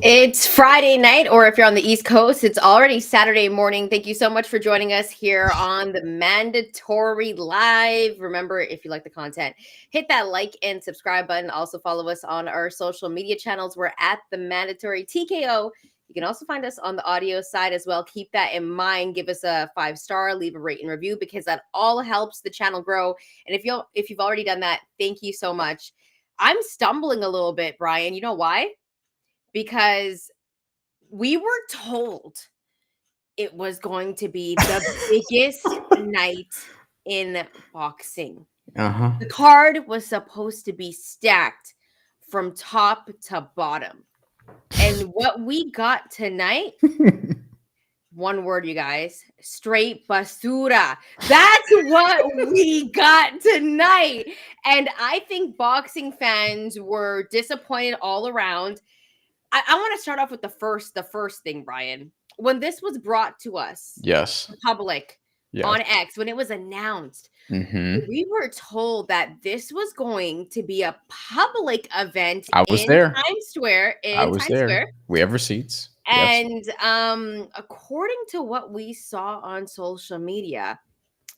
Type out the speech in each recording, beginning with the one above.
It's Friday night, or if you're on the East Coast, it's already Saturday morning. Thank you so much for joining us here on the Mandatory Live. Remember, if you like the content, hit that like and subscribe button. Also, follow us on our social media channels. We're at the Mandatory TKO. You can also find us on the audio side as well. Keep that in mind. Give us a 5-star, leave a rate and review because that all helps the channel grow. And if you've already done that, thank you so much. I'm stumbling a little bit, Brian. You know why? Because we were told it was going to be the biggest night in boxing. The card was supposed to be stacked from top to bottom. And what we got tonight, one word, you guys, straight basura. That's what we got tonight. And I think boxing fans were disappointed all around. I want to start off with the first thing, Brian. When this was brought to us, Yes, public, on X, when it was announced, we were told that this was going to be a public event in Times Square. We have receipts. And according to what we saw on social media,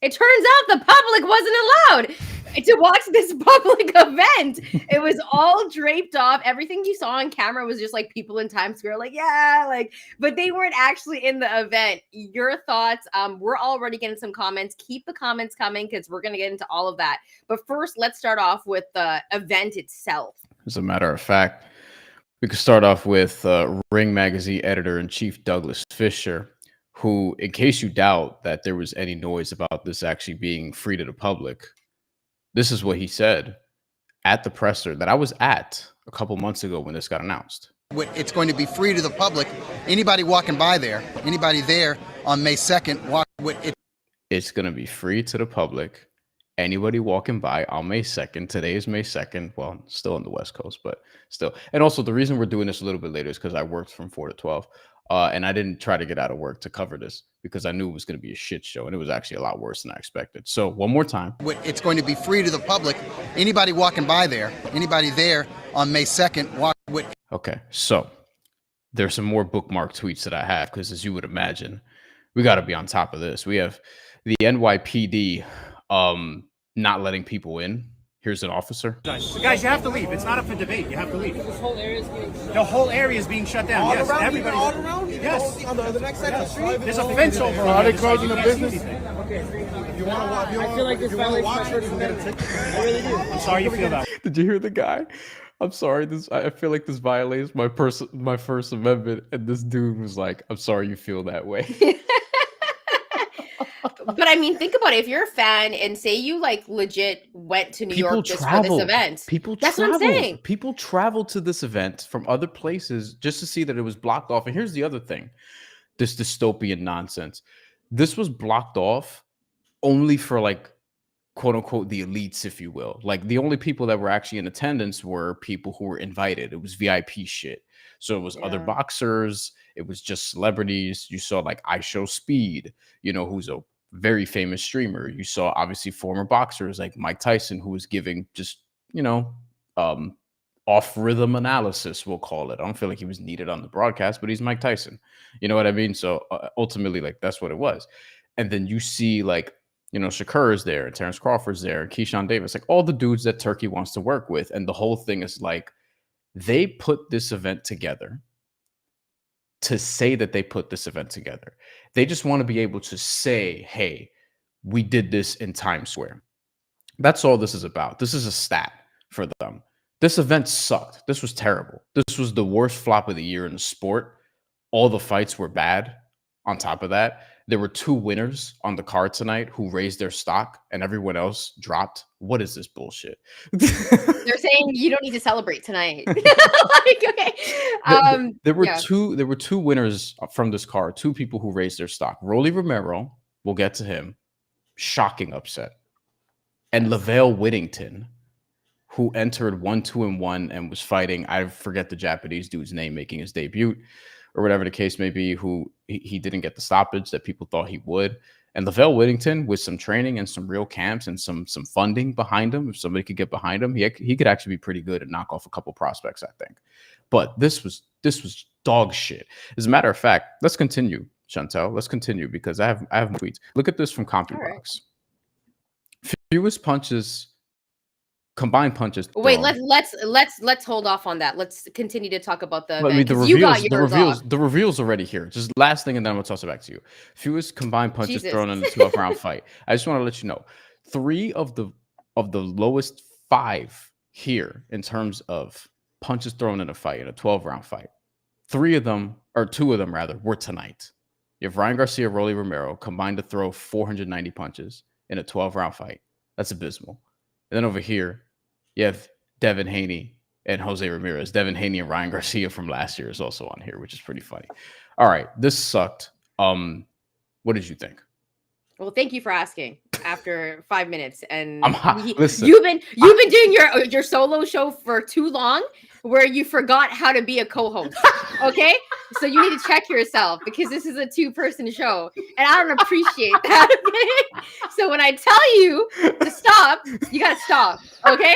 it turns out the public wasn't allowed to watch this public event. It was all draped off. Everything you saw on camera was just like people in Times Square, but they weren't actually in the event. Your thoughts? We're already getting some comments. Keep the comments coming because we're going to get into all of that. But first, let's start off with the event itself. As a matter of fact, we could start off with Ring Magazine editor-in-chief Douglas Fisher, who, in case you doubt that there was any noise about this actually being free to the public, this is what he said at the presser that I was at a couple months ago when this got announced. It's going to be free to the public. Anybody walking by there, anybody there on May 2nd, it's going to be free to the public. Anybody walking by on May 2nd, today is May 2nd, well, still on the West Coast, but still. And also the reason we're doing this a little bit later is because I worked from 4 to 12. And I didn't try to get out of work to cover this because I knew it was going to be a shit show. And it was actually a lot worse than I expected. So one more time. It's going to be free to the public. Anybody walking by there, anybody there on May 2nd. Okay, so there's some more bookmark tweets that I have because, as you would imagine, we got to be on top of this. We have the NYPD not letting people in. Here's an officer. Guys, you have to leave. It's not up for debate. You have to leave. The whole area is being shut down. Yes, everybody. All around? Yes. On the next side of the street? There's a fence over. Are they closing the business? Okay. If you want to, I feel like this violates my First Amendment. I really do. I'm sorry you feel that. Did you hear the guy? I'm sorry. I feel like this violates my First Amendment, and this dude was like, "I'm sorry you feel that way." But I mean, think about it. If you're a fan and say you like legit went to New York just for this event, that's what I'm saying. People travel to this event from other places just to see that it was blocked off. And here's the other thing, this dystopian nonsense. This was blocked off only for like, quote unquote, the elites, if you will. Like the only people that were actually in attendance were people who were invited. It was VIP shit. So it was other boxers. It was just celebrities. You saw like I Show Speed, who's a very famous streamer. You saw obviously former boxers like Mike Tyson, who was giving just, off rhythm analysis, we'll call it. I don't feel like he was needed on the broadcast, but he's Mike Tyson. You know what I mean? So ultimately, like that's what it was. And then you see like, Shakur is there and Terrence Crawford's there and Keyshawn Davis, like all the dudes that Turkey wants to work with. And the whole thing is like, they put this event together to say that they put this event together. They just want to be able to say, hey, we did this in Times Square. That's all this is about. This is a stat for them. This event sucked. This was terrible. This was the worst flop of the year in the sport. All the fights were bad. On top of that, there were 2 winners on the card tonight who raised their stock and everyone else dropped. What is this bullshit? They're saying you don't need to celebrate tonight. There were 2 winners from this card, 2 people who raised their stock. Rolly Romero, we'll get to him. Shocking upset. And LaVale Whittington, who entered 1-2-1 and was fighting, I forget the Japanese dude's name, making his debut or whatever the case may be, who he didn't get the stoppage that people thought he would. And LaVale Whittington, with some training and some real camps and some funding behind him, if somebody could get behind him, he could actually be pretty good and knock off a couple prospects, I think. But this was This was dog shit. As a matter of fact, let's continue, Shantelle. Let's continue because I have more tweets. Look at this from CompuBox. Fewest punches, combined punches. Wait, let's hold off on that. Let's continue to talk about the event. I mean, the reveal's already here. Just last thing, and then I'm gonna toss it back to you. Fewest combined punches thrown in a 12-round fight. I just want to let you know, 3 of the lowest 5 here in terms of punches thrown in a fight, in a 12-round fight. 2 of them rather, were tonight. You have Ryan Garcia, Rolly Romero combined to throw 490 punches in a 12-round fight. That's abysmal. And then over here, you have Devin Haney and Jose Ramirez. Devin Haney and Ryan Garcia from last year is also on here, which is pretty funny. All right, this sucked. What did you think? Well, thank you for asking. After 5 minutes, and listen, you've been doing your solo show for too long, where you forgot how to be a co-host. Okay, so you need to check yourself because this is a 2-person show, and I don't appreciate that. Okay? So when I tell you to stop, you gotta stop. Okay.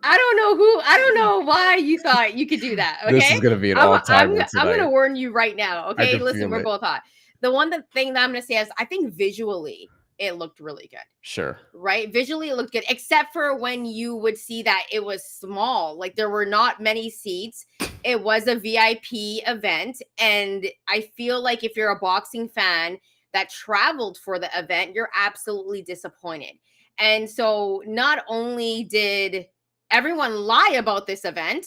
I don't know why you thought you could do that. Okay, this is gonna be an all-time. I'm gonna warn you right now. Okay, listen, we're both hot. The thing that I'm gonna say is I think visually it looked really good. Sure. Right? Visually it looked good, except for when you would see that it was small. Like there were not many seats. It was a VIP event. And I feel like if you're a boxing fan that traveled for the event, you're absolutely disappointed. And so not only did everyone lie about this event,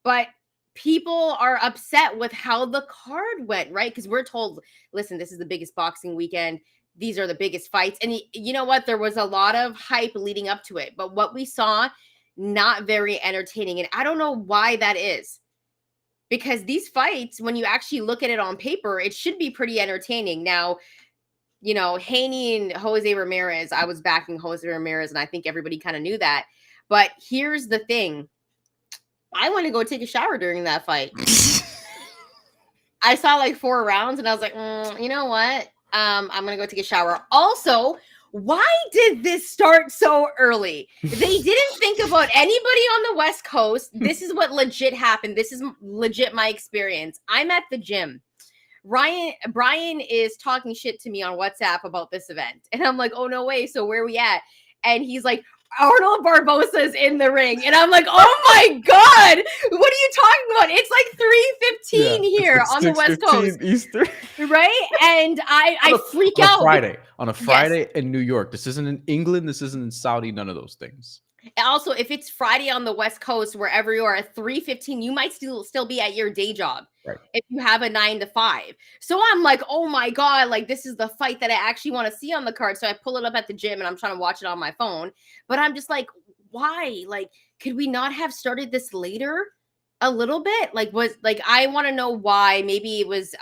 but people are upset with how the card went, right? Because we're told, listen, this is the biggest boxing weekend. These are the biggest fights. And you know what? There was a lot of hype leading up to it. But what we saw, not very entertaining. And I don't know why that is. Because these fights, when you actually look at it on paper, it should be pretty entertaining. Now, you know, Haney and Jose Ramirez, I was backing Jose Ramirez, and I think everybody kind of knew that. But here's the thing. I want to go take a shower during that fight. I saw like 4 rounds, and I was like, you know what? I'm going to go take a shower. Also, why did this start so early? They didn't think about anybody on the West Coast. This is what legit happened. This is legit my experience. I'm at the gym. Bryan is talking shit to me on WhatsApp about this event. And I'm like, oh, no way. So where are we at? And he's like, Arnold Barboza is in the ring. And I'm like, oh my God, what are you talking about? It's like 3:15 here on the West Coast. Eastern. Right? And I freak out. On a Friday in New York. This isn't in England. This isn't in Saudi. None of those things. Also, if it's Friday on the West Coast, wherever you are at 3:15, you might still be at your day job. Right. If you have a 9 to 5. So I'm like, oh my God, like this is the fight that I actually want to see on the card. So I pull it up at the gym and I'm trying to watch it on my phone. But I'm just like, why? Like, could we not have started this later a little bit? I want to know why. Maybe it was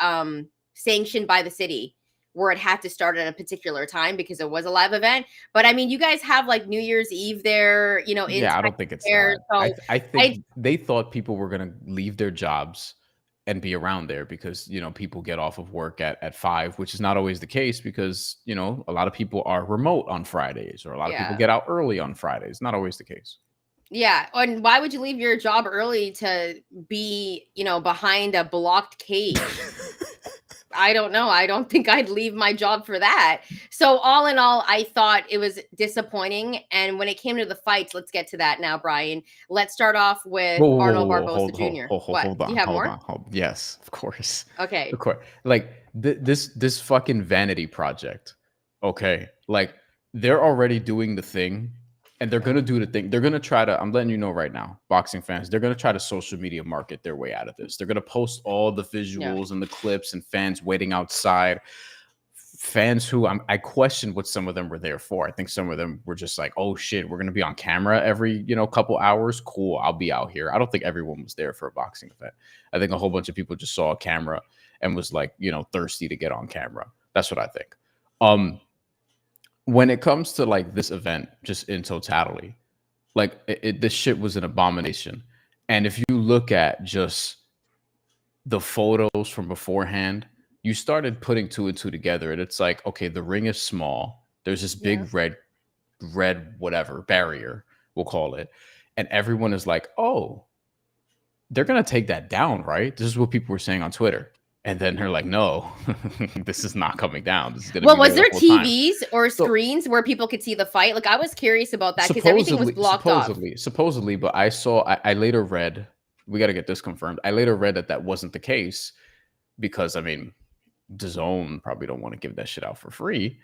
sanctioned by the city where it had to start at a particular time because it was a live event. But I mean, you guys have like New Year's Eve there, you know. Yeah, I don't think it's there. So I think they thought people were going to leave their jobs and be around there because, you know, people get off of work at 5, which is not always the case because, you know, a lot of people are remote on Fridays or a lot of people get out early on Fridays. Not always the case. Yeah. And why would you leave your job early to be, you know, behind a blocked cage? I don't know. I don't think I'd leave my job for that. So all in all, I thought it was disappointing. And when it came to the fights, let's get to that now, Bryan. Let's start off with Arnold Barboza Jr. Hold on. Do you have more? Yes, of course. Okay. Of course. Like this fucking vanity project. Okay. Like they're already doing the thing. And they're going to do the thing. They're going to try to, I'm letting you know right now, boxing fans, they're going to try to social media market their way out of this. They're going to post all the visuals and the clips and fans waiting outside. Fans who I question what some of them were there for. I think some of them were just like, oh shit, we're going to be on camera every, you know, couple hours. Cool. I'll be out here. I don't think everyone was there for a boxing event. I think a whole bunch of people just saw a camera and was like, you know, thirsty to get on camera. That's what I think. When it comes to like this event, just in totality, like this shit was an abomination. And if you look at just the photos from beforehand, you started putting 2 and 2 together. And it's like, okay, the ring is small. There's this big red whatever barrier, we'll call it. And everyone is like, oh, they're gonna take that down, right? This is what people were saying on Twitter. And then they're like, no, this is not coming down. This is gonna be was there the whole time. TVs or So- screens where people could see the fight? Like, I was curious about that because everything was blocked off. Supposedly, but I later read, we got to get this confirmed. I later read that wasn't the case because, I mean, DAZN probably don't want to give that shit out for free.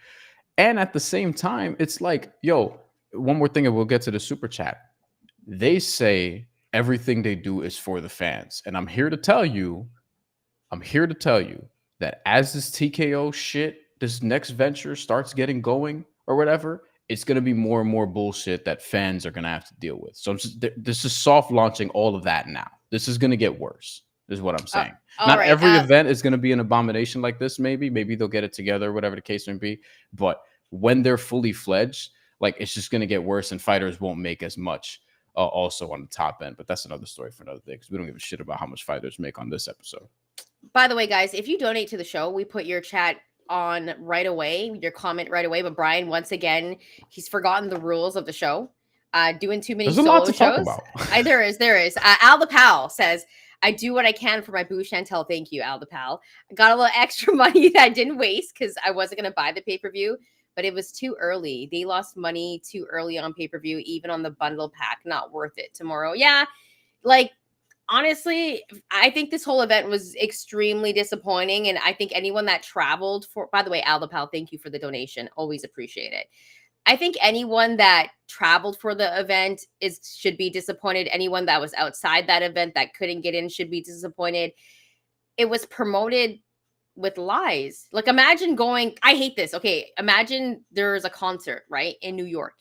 And at the same time, it's like, yo, one more thing, and we'll get to the super chat. They say everything they do is for the fans. And I'm here to tell you that as this TKO shit, this next venture starts getting going or whatever, it's going to be more and more bullshit that fans are going to have to deal with. So this is soft launching all of that now. This is going to get worse, is what I'm saying. Not right, every event is going to be an abomination like this, maybe. Maybe they'll get it together, whatever the case may be. But when they're fully fledged, like, it's just going to get worse and fighters won't make as much also on the top end. But that's another story for another day because we don't give a shit about how much fighters make on this episode. By the way, guys, if you donate to the show, we put your chat on right away, your comment right away. But Bryan, once again, he's forgotten the rules of the show. Doing too many solo shows. There is. Al the Pal says, I do what I can for my boo Shantelle. Thank you, Al the Pal. I got a little extra money that I didn't waste because I wasn't going to buy the pay-per-view, but it was too early. They lost money too early on pay-per-view, even on the bundle pack. Not worth it tomorrow. Yeah, like, honestly, I think this whole event was extremely disappointing. And I think anyone that traveled for, by the way, Al the Pal, thank you for the donation. Always appreciate it. I think anyone that traveled for the event should be disappointed. Anyone that was outside that event that couldn't get in should be disappointed. It was promoted with lies. Like, imagine going, I hate this. Okay, imagine there's a concert, right, in New York.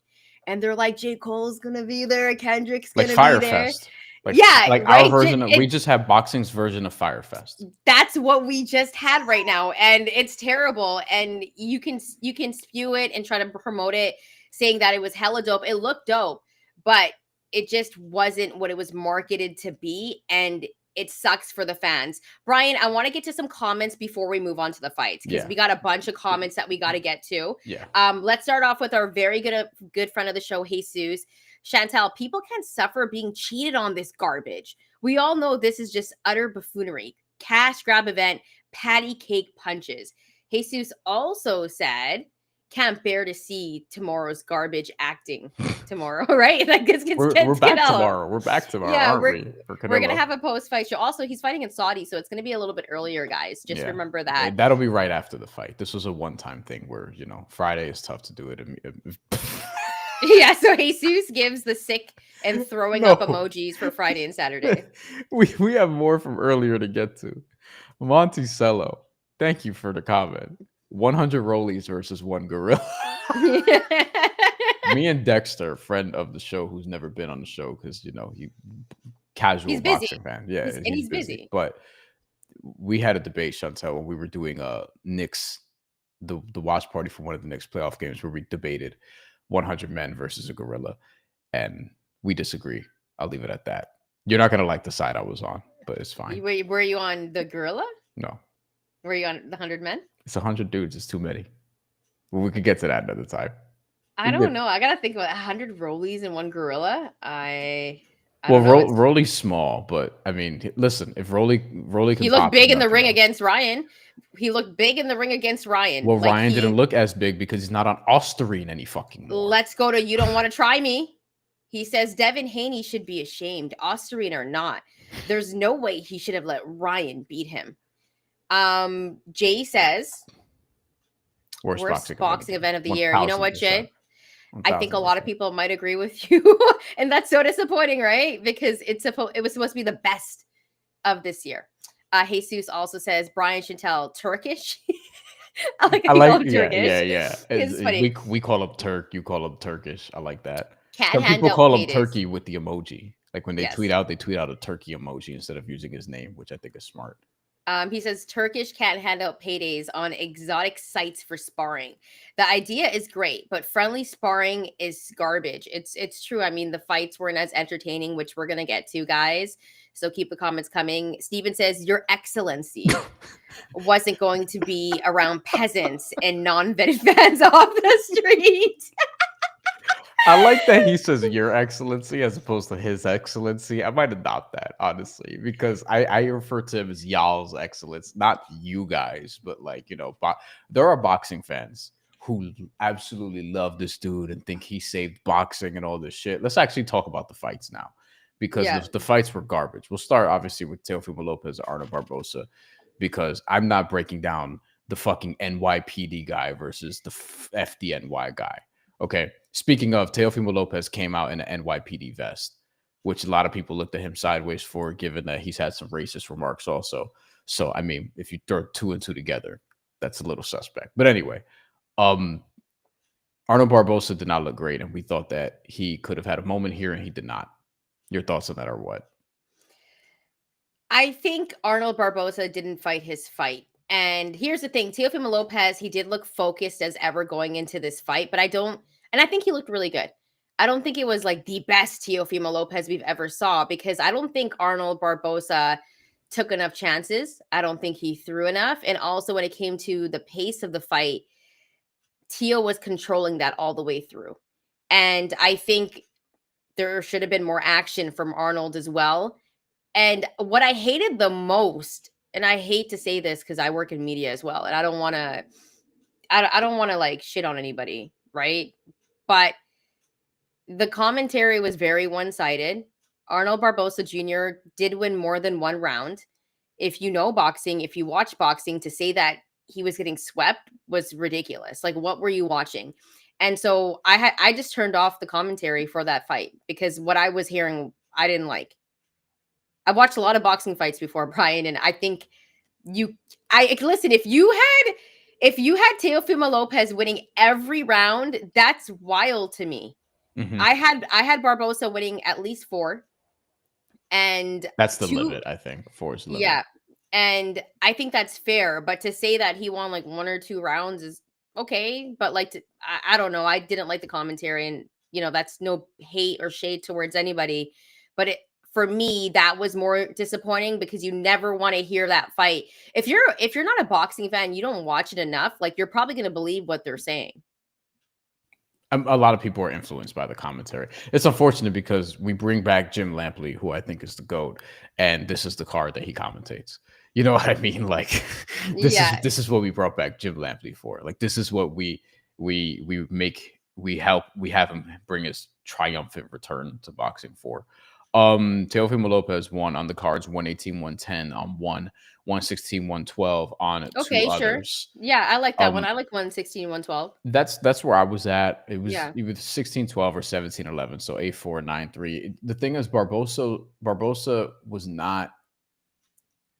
And they're like, J. Cole's going to be there. Kendrick's going to be there. Firefest. Like, yeah, like right? Our version we just have boxing's version of Firefest. That's what we just had right now, and it's terrible. And you can spew it and try to promote it, saying that it was hella dope. It looked dope, but it just wasn't what it was marketed to be, and it sucks for the fans. Bryan, I want to get to some comments before we move on to the fights because we got a bunch of comments that we got to get to. Yeah. Let's start off with our very good friend of the show, Jesus. Shantelle, people can suffer being cheated on this garbage. We all know this is just utter buffoonery. Cash grab event, patty cake punches. Jesus also said, can't bear to see tomorrow's garbage acting tomorrow, right? Like, we're back tomorrow. We're back tomorrow, aren't we? We're going to have a post-fight show. Also, he's fighting in Saudi, so it's going to be a little bit earlier, guys. Just remember that. That'll be right after the fight. This was a one-time thing where, Friday is tough to do it. Yeah, so Jesus gives the sick and throwing up emojis for Friday and Saturday. We have more from earlier to get to. Monticello, thank you for the comment. 100 rollies versus one gorilla. Me and Dexter, friend of the show who's never been on the show because, he casual boxing fan. Yeah, he's busy. But we had a debate, Shantelle, when we were doing Knicks, the watch party for one of the Knicks playoff games where we debated 100 men versus a gorilla, and we disagree. I'll leave it at that. You're not gonna like the side I was on, but it's fine. Were you on the gorilla? No. Were you on the 100 men? It's 100 dudes. It's too many. Well, we could get to that another time. I don't know. I gotta think about 100 rollies and one gorilla. Rolly's small, but I mean, listen, if Rolly can, he looked big in the ring against Ryan. He looked big in the ring against Ryan. Well, like, Ryan didn't look as big because he's not on Osterine any fucking more. Let's go to You Don't Want to Try Me. He says Devin Haney should be ashamed. Osterine or not, there's no way he should have let Ryan beat him. Jay says worst boxing event of the year. You know what, Jay? 1,000%. I think a lot of people might agree with you, and that's so disappointing, right? Because it was supposed to be the best of this year. Jesus also says Bryan Shantelle Turkish. I like Turkish. Yeah. It's funny. We call him Turk. You call him Turkish. I like that. Some people call him Turkey with the emoji. Like when they tweet out a turkey emoji instead of using his name, which I think is smart. He says Turkish can't hand out paydays on exotic sites for sparring. The idea is great, but friendly sparring is garbage. It's true. I mean, the fights weren't as entertaining, which we're gonna get to, guys. So keep the comments coming. Steven says, Your Excellency wasn't going to be around peasants and non-vetted fans off the street. I like that he says "Your Excellency" as opposed to "His Excellency." I might adopt that, honestly, because I refer to him as "Y'all's Excellence," not you guys, but like, there are boxing fans who absolutely love this dude and think he saved boxing and all this shit. Let's actually talk about the fights now, because Yeah. the fights were garbage. We'll start obviously with Teofimo Lopez and Arnold Barboza, because I'm not breaking down the fucking NYPD guy versus the FDNY guy. Okay. Speaking of, Teofimo Lopez came out in an NYPD vest, which a lot of people looked at him sideways for, given that he's had some racist remarks also. So, I mean, if you throw 2 and 2 together, that's a little suspect. But anyway, Arnold Barboza did not look great, and we thought that he could have had a moment here, and he did not. Your thoughts on that are what? I think Arnold Barboza didn't fight his fight. And here's the thing, Teofimo Lopez, he did look focused as ever going into this fight, but I think he looked really good. I don't think it was like the best Teofimo Lopez we've ever saw, because I don't think Arnold Barboza took enough chances. I don't think he threw enough. And also when it came to the pace of the fight, Teo was controlling that all the way through. And I think there should have been more action from Arnold as well. And what I hated the most, and I hate to say this because I work in media as well, and I don't want to like shit on anybody, right? But the commentary was very one-sided. Arnold Barboza Jr. did win more than one round. If you know boxing, if you watch boxing, to say that he was getting swept was ridiculous. Like, what were you watching? And so I just turned off the commentary for that fight, because what I was hearing, I didn't like. I've watched a lot of boxing fights before, Brian, and I think listen, if you had Teofimo Lopez winning every round, that's wild to me. Mm-hmm. I had Barbosa winning at least 4. And that's the limit, I think. 4 is the limit. Yeah. And I think that's fair, but to say that he won like 1 or 2 rounds is okay, but like I don't know, I didn't like the commentary, and that's no hate or shade towards anybody, but for me, that was more disappointing, because you never want to hear that fight. If you're not a boxing fan, you don't watch it enough, like you're probably going to believe what they're saying. A lot of people are influenced by the commentary. It's unfortunate because we bring back Jim Lampley, who I think is the GOAT, and this is the card that he commentates. You know what I mean? Like, this is what we brought back Jim Lampley for. Like, this is what we have him bring his triumphant return to boxing for. Teofimo Lopez won on the cards 118, 110 on 116, 112 on okay, 2 sure. others. Yeah, I like that one. I like 116, 112. That's where I was at. It was either 16-12 or 17-11. So 8-4, 9-3. The thing is, Barbosa was not,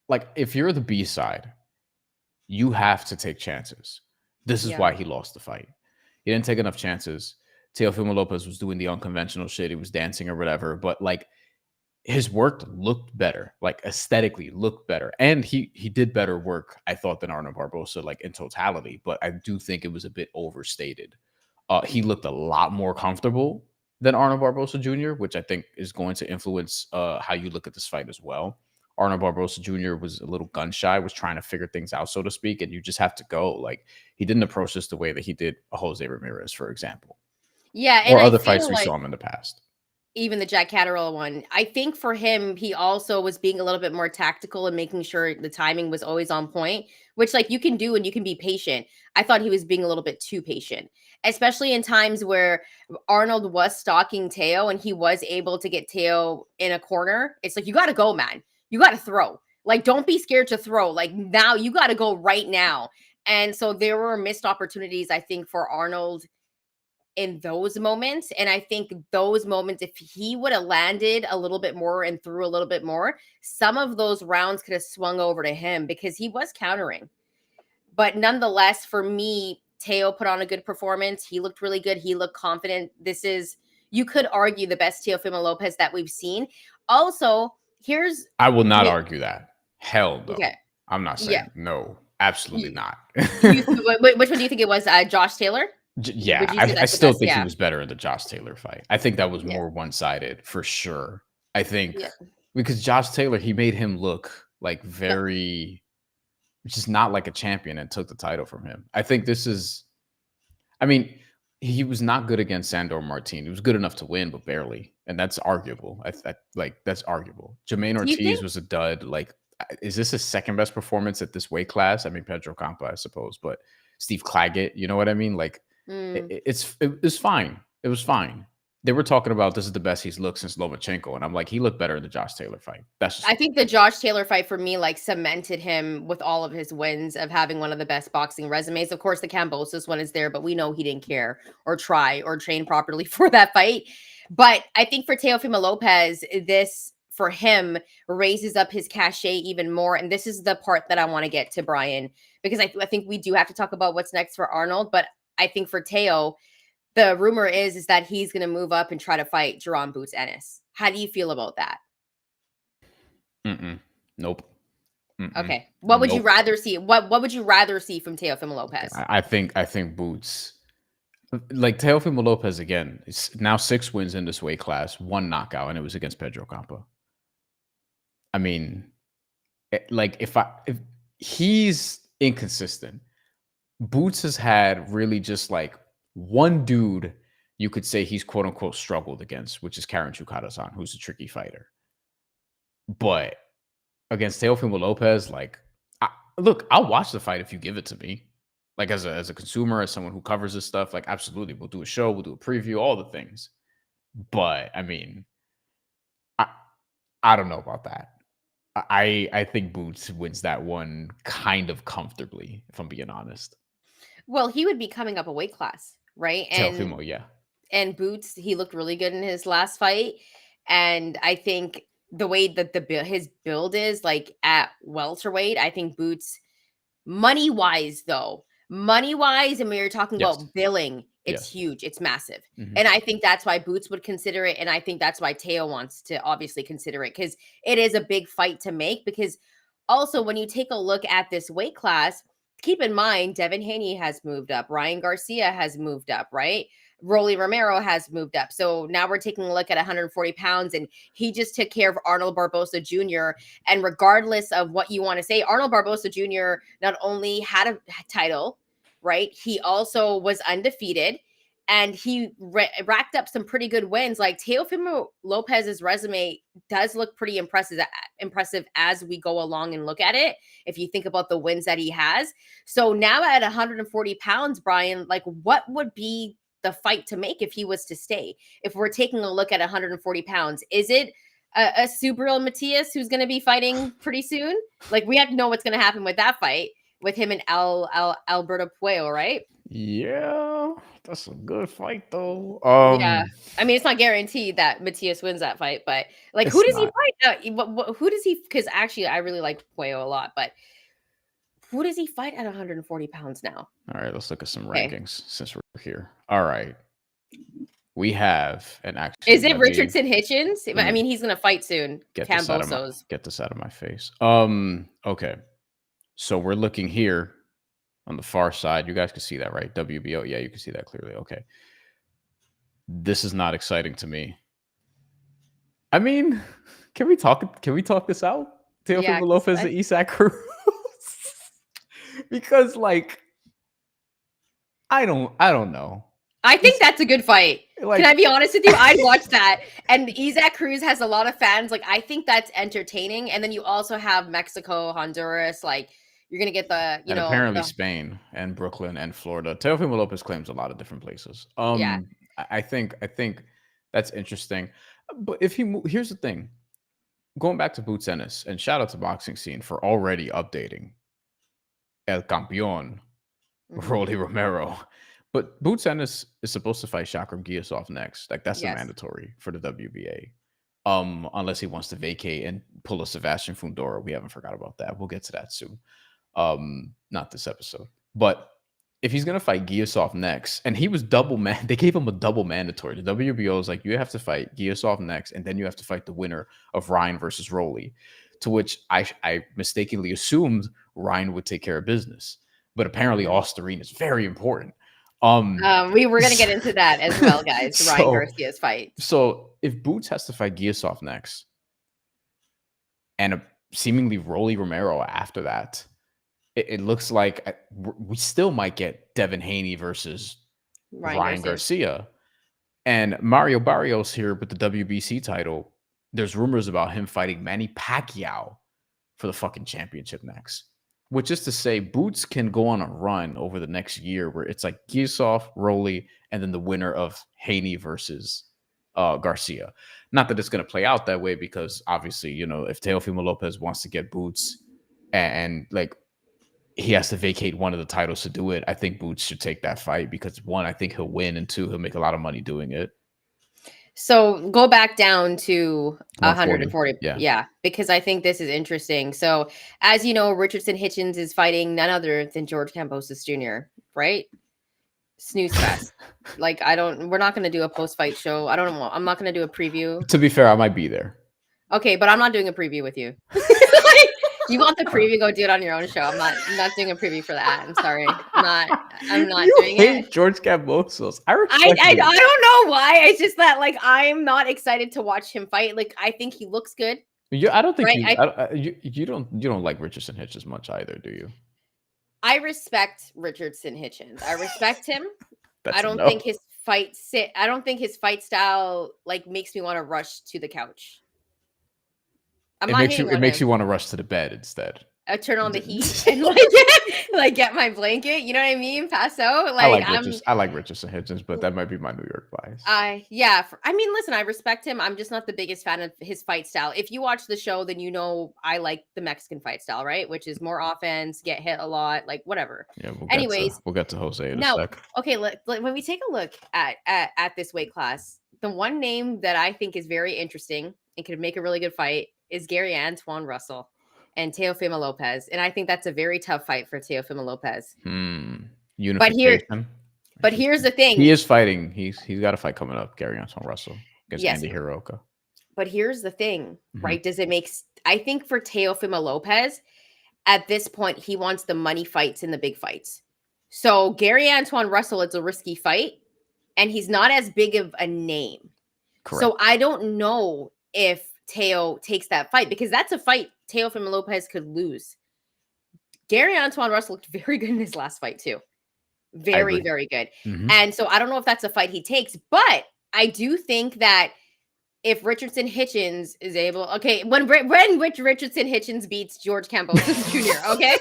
like, if you're the B side, you have to take chances. This is why he lost the fight. He didn't take enough chances. Teofimo Lopez was doing the unconventional shit. He was dancing or whatever, but like, his work looked better, like aesthetically looked better. And he did better work, I thought, than Arnold Barboza, like in totality. But I do think it was a bit overstated. He looked a lot more comfortable than Arnold Barboza Jr., which I think is going to influence how you look at this fight as well. Arnold Barboza Jr. was a little gun shy, was trying to figure things out, so to speak. And you just have to go. Like, he didn't approach this the way that he did a Jose Ramirez, for example. Yeah. And or other fights we saw him in the past. Even the Jack Catterall one, I think for him, he also was being a little bit more tactical and making sure the timing was always on point, which like you can do and you can be patient. I thought he was being a little bit too patient, especially in times where Arnold was stalking Teo and he was able to get Teo in a corner. It's like, you got to go, man. You got to throw. Like, don't be scared to throw. Like, now you got to go right now. And so there were missed opportunities, I think, for Arnold in those moments. And I think those moments, if he would have landed a little bit more and threw a little bit more, some of those rounds could have swung over to him, because he was countering. But nonetheless, for me, Teo put on a good performance. He looked really good. He looked confident. This is, you could argue, the best Teofimo Lopez that we've seen. Also, I will not argue that. Hell no. Okay. I'm not saying no. Absolutely not. Which one do you think it was? Josh Taylor? Yeah, I still think he was better in the Josh Taylor fight. I think that was more one-sided for sure. I think because Josh Taylor, he made him look like very, just not like a champion, and took the title from him. I think this is, I mean, he was not good against Sandor Martin. He was good enough to win, but barely, and that's arguable. That's arguable. Jermaine Do you Ortiz think? was a dud. Like, is this his second best performance at this weight class? I mean, Pedro Campa, I suppose, but Steve Claggett, you know what I mean? Like, Mm. it's fine. It was fine. They were talking about this is the best he's looked since Lomachenko, and I'm like, he looked better in the Josh Taylor fight. That's just I think the Josh Taylor fight for me like cemented him with all of his wins of having one of the best boxing resumes. Of course, the Kambosos one is there, but we know he didn't care or try or train properly for that fight. But I think for Teofimo Lopez, this for him raises up his cachet even more. And this is the part that I want to get to, Brian, because I think we do have to talk about what's next for Arnold. But I think for Teo, the rumor is that he's going to move up and try to fight Jerron Boots Ennis. How do you feel about that? Nope. Okay. What would you Nope. rather see? What would you rather see from Teofimo Lopez? I think Boots, like Teofimo Lopez again, it's now 6 wins in this weight class, 1 knockout, and it was against Pedro Campa. I mean, like if he's inconsistent, Boots has had really just like one dude you could say he's quote unquote struggled against, which is Karen Chukadazan, who's a tricky fighter. But against Teofimo Lopez, like, look, I'll watch the fight if you give it to me. Like as a consumer, as someone who covers this stuff, like absolutely, we'll do a show, we'll do a preview, all the things. But I mean, I don't know about that. I think Boots wins that one kind of comfortably, if I'm being honest. Well, he would be coming up a weight class, right? Teofimo, yeah. And Boots, he looked really good in his last fight. And I think the way that his build is like at welterweight, I think Boots, money wise, and we were talking Yes. about billing, it's Yes. huge, it's massive. Mhm. And I think that's why Boots would consider it. And I think that's why Teo wants to obviously consider it, because it is a big fight to make. Because also, when you take a look at this weight class, keep in mind, Devin Haney has moved up. Ryan Garcia has moved up, right? Romero has moved up. So now we're taking a look at 140 pounds, and he just took care of Arnold Barboza Jr. And regardless of what you want to say, Arnold Barboza Jr. not only had a title, right? He also was undefeated, and he racked up some pretty good wins. Like Teofimo Lopez's resume does look pretty impressive as we go along and look at it. If you think about the wins that he has. So now at 140 pounds, Brian, like what would be the fight to make if he was to stay? If we're taking a look at 140 pounds, is it a Subriel Matias who's going to be fighting pretty soon? Like we have to know what's going to happen with that fight with him and Alberto Puello, right? Yeah, that's a good fight though. Yeah, I mean it's not guaranteed that Matias wins that fight, but like who It's does not. he fight? Who does he? Because actually, I really like Puello a lot, but who does he fight at 140 pounds now? All right, let's look at some Okay. rankings since we're here. All right. We have an actually. Is it Richardson Hitchens? let I me mean, he's gonna fight soon. Get this out of my face. Okay. So we're looking here on the far side. You guys can see that, right? WBO. Yeah, you can see that clearly. Okay. This is not exciting to me. I mean, can we talk this out? Teofimo Lopez and Isaac Cruz. Because like I don't know. I think that's a good fight. Like, can I be honest with you? I'd watch that. And Isaac Cruz has a lot of fans. Like, I think that's entertaining. And then you also have Mexico, Honduras. Like, you're going to get the, you know. Apparently Spain and Brooklyn and Florida. Teofimo Lopez claims a lot of different places. Yeah. I think that's interesting. But here's the thing. Going back to Boots Ennis, and shout out to Boxing Scene for already updating El Campeón, Rolly Romero. But Boots Ennis is supposed to fight Shakram Giyasov next. Like that's a mandatory for the WBA. Unless he wants to vacate and pull a Sebastian Fundora. We haven't forgot about that. We'll get to that soon. Not this episode. But if he's gonna fight Giyasov next, and he was they gave him a double mandatory. The WBO is like, you have to fight Giyasov next, and then you have to fight the winner of Ryan versus Rolly. To which I mistakenly assumed Ryan would take care of business. But apparently Osterine is very important. We were going to get into that as well, guys. Ryan Garcia's fight. So if Boots has to fight Giyasov next, and seemingly Rolly Romero after that, it looks like we still might get Devin Haney versus Ryan Garcia. And Mario Barrios here with the WBC title. There's rumors about him fighting Manny Pacquiao for the fucking championship next. Which is to say, Boots can go on a run over the next year where it's like Gisov, Rolly, and then the winner of Haney versus Garcia. Not that it's going to play out that way because obviously, you know, if Teofimo Lopez wants to get Boots and like he has to vacate one of the titles to do it, I think Boots should take that fight because one, I think he'll win, and two, he'll make a lot of money doing it. So go back down to 140. Yeah, because I think this is interesting. So as you know, Richardson Hitchens is fighting none other than George Kambosos Jr., right? Snooze fest. Like, we're not going to do a post-fight show. I'm not going to do a preview. To be fair, I might be there. Okay, but I'm not doing a preview with you. You want the preview? Go do it on your own show. I'm not doing a preview for that. I'm sorry. I'm not doing it. George Kambosos. I don't know why. It's just that like I'm not excited to watch him fight. Like I think he looks good. I don't think you don't like Richardson Hitchens much either, do you? I respect Richardson Hitchens. I respect him. I don't think his fight style like makes me want to rush to the couch. It makes you want to rush to the bed instead. I turn on the heat and like get my blanket. You know what I mean? Pass out. Like I like Richardson Hitchens, but that might be my New York bias. Listen, I respect him. I'm just not the biggest fan of his fight style. If you watch the show, then you know I like the Mexican fight style, right? Which is more offense, get hit a lot, like whatever. Yeah. We'll get to Jose in a sec. Okay. When we take a look at this weight class, the one name that I think is very interesting and could make a really good fight is Gary Antoine Russell and Teofimo Lopez. And I think that's a very tough fight for Teofimo Lopez. Unification. But here's the thing. He is fighting. He's got a fight coming up, Gary Antoine Russell against Andy Hiroka. But here's the thing, right? I think for Teofimo Lopez, at this point, he wants the money fights and the big fights. So Gary Antoine Russell, it's a risky fight, and he's not as big of a name. Correct. So I don't know if Teo takes that fight because that's a fight Teofimo Lopez could lose. Gary Antoine Russell looked very good in his last fight too. Very, very good. And so I don't know if that's a fight he takes, but I do think that if Richardson Hitchens is able, when Richardson Hitchens beats George Kambosos Jr., okay?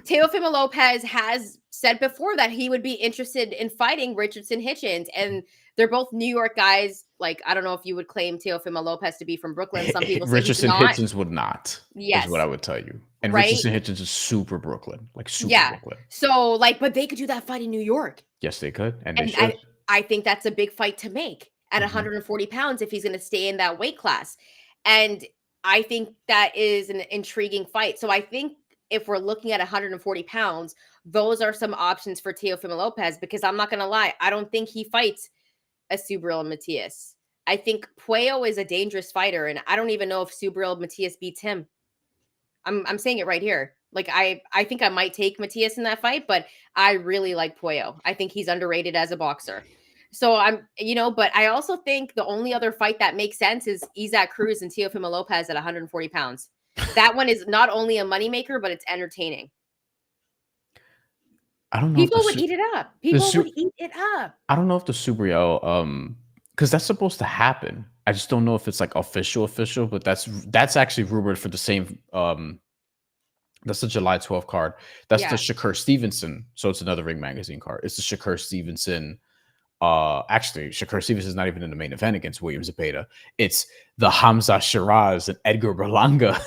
Teofimo Lopez has said before that he would be interested in fighting Richardson Hitchens, and they're both New York guys. Like, I don't know if you would claim Teofimo Lopez to be from Brooklyn. Some people say Richardson Hitchens would not. Yes. Is what I would tell you. And Richardson Hitchens is super Brooklyn. Like, super Brooklyn. So, but they could do that fight in New York. Yes, they could. And they should. I think that's a big fight to make at 140 pounds if he's going to stay in that weight class. And I think that is an intriguing fight. So I think if we're looking at 140 pounds, those are some options for Teofimo Lopez, because I'm not going to lie, I don't think he fights a Subriel Matias. I think Puello is a dangerous fighter, and I don't even know if Subriel Matias beats him. I'm saying it right here. Like, I think I might take Matias in that fight, but I really like Puello. I think he's underrated as a boxer. So but I also think the only other fight that makes sense is Isaac Cruz and Teofimo Lopez at 140 pounds. That one is not only a moneymaker, but it's entertaining. I don't know. People would eat it up. I don't know if the Subriel, because that's supposed to happen. I just don't know if it's like official, but that's actually rumored for the same. That's the July 12th card. That's the Shakur Stevenson. So it's another Ring Magazine card. It's the Shakur Stevenson. Actually, Shakur Stevenson is not even in the main event against William Zepeda. It's the Hamza Shiraz and Edgar Berlanga.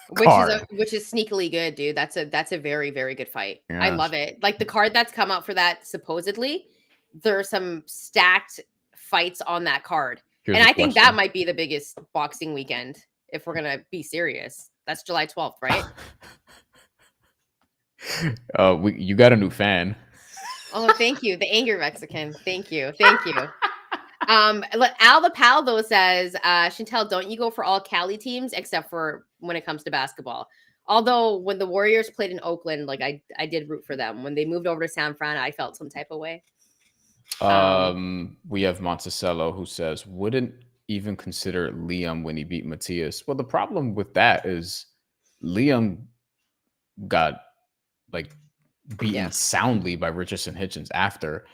Which is sneakily good, dude. That's a very, very good fight. Yes. I love it. Like the card that's come out for that, supposedly, there are some stacked fights on that card. And I think that might be the biggest boxing weekend, if we're gonna be serious. That's July 12th, right? You got a new fan. Oh, thank you. The Angry Mexican. Thank you. Al the Pal though says, Shantelle, don't you go for all Cali teams except for when it comes to basketball? Although when the Warriors played in Oakland, like I did root for them. When they moved over to San Fran, I felt some type of way. We have Monticello who says, wouldn't even consider Liam when he beat Matias. Well, the problem with that is Liam got like beaten soundly by Richardson Hitchens after.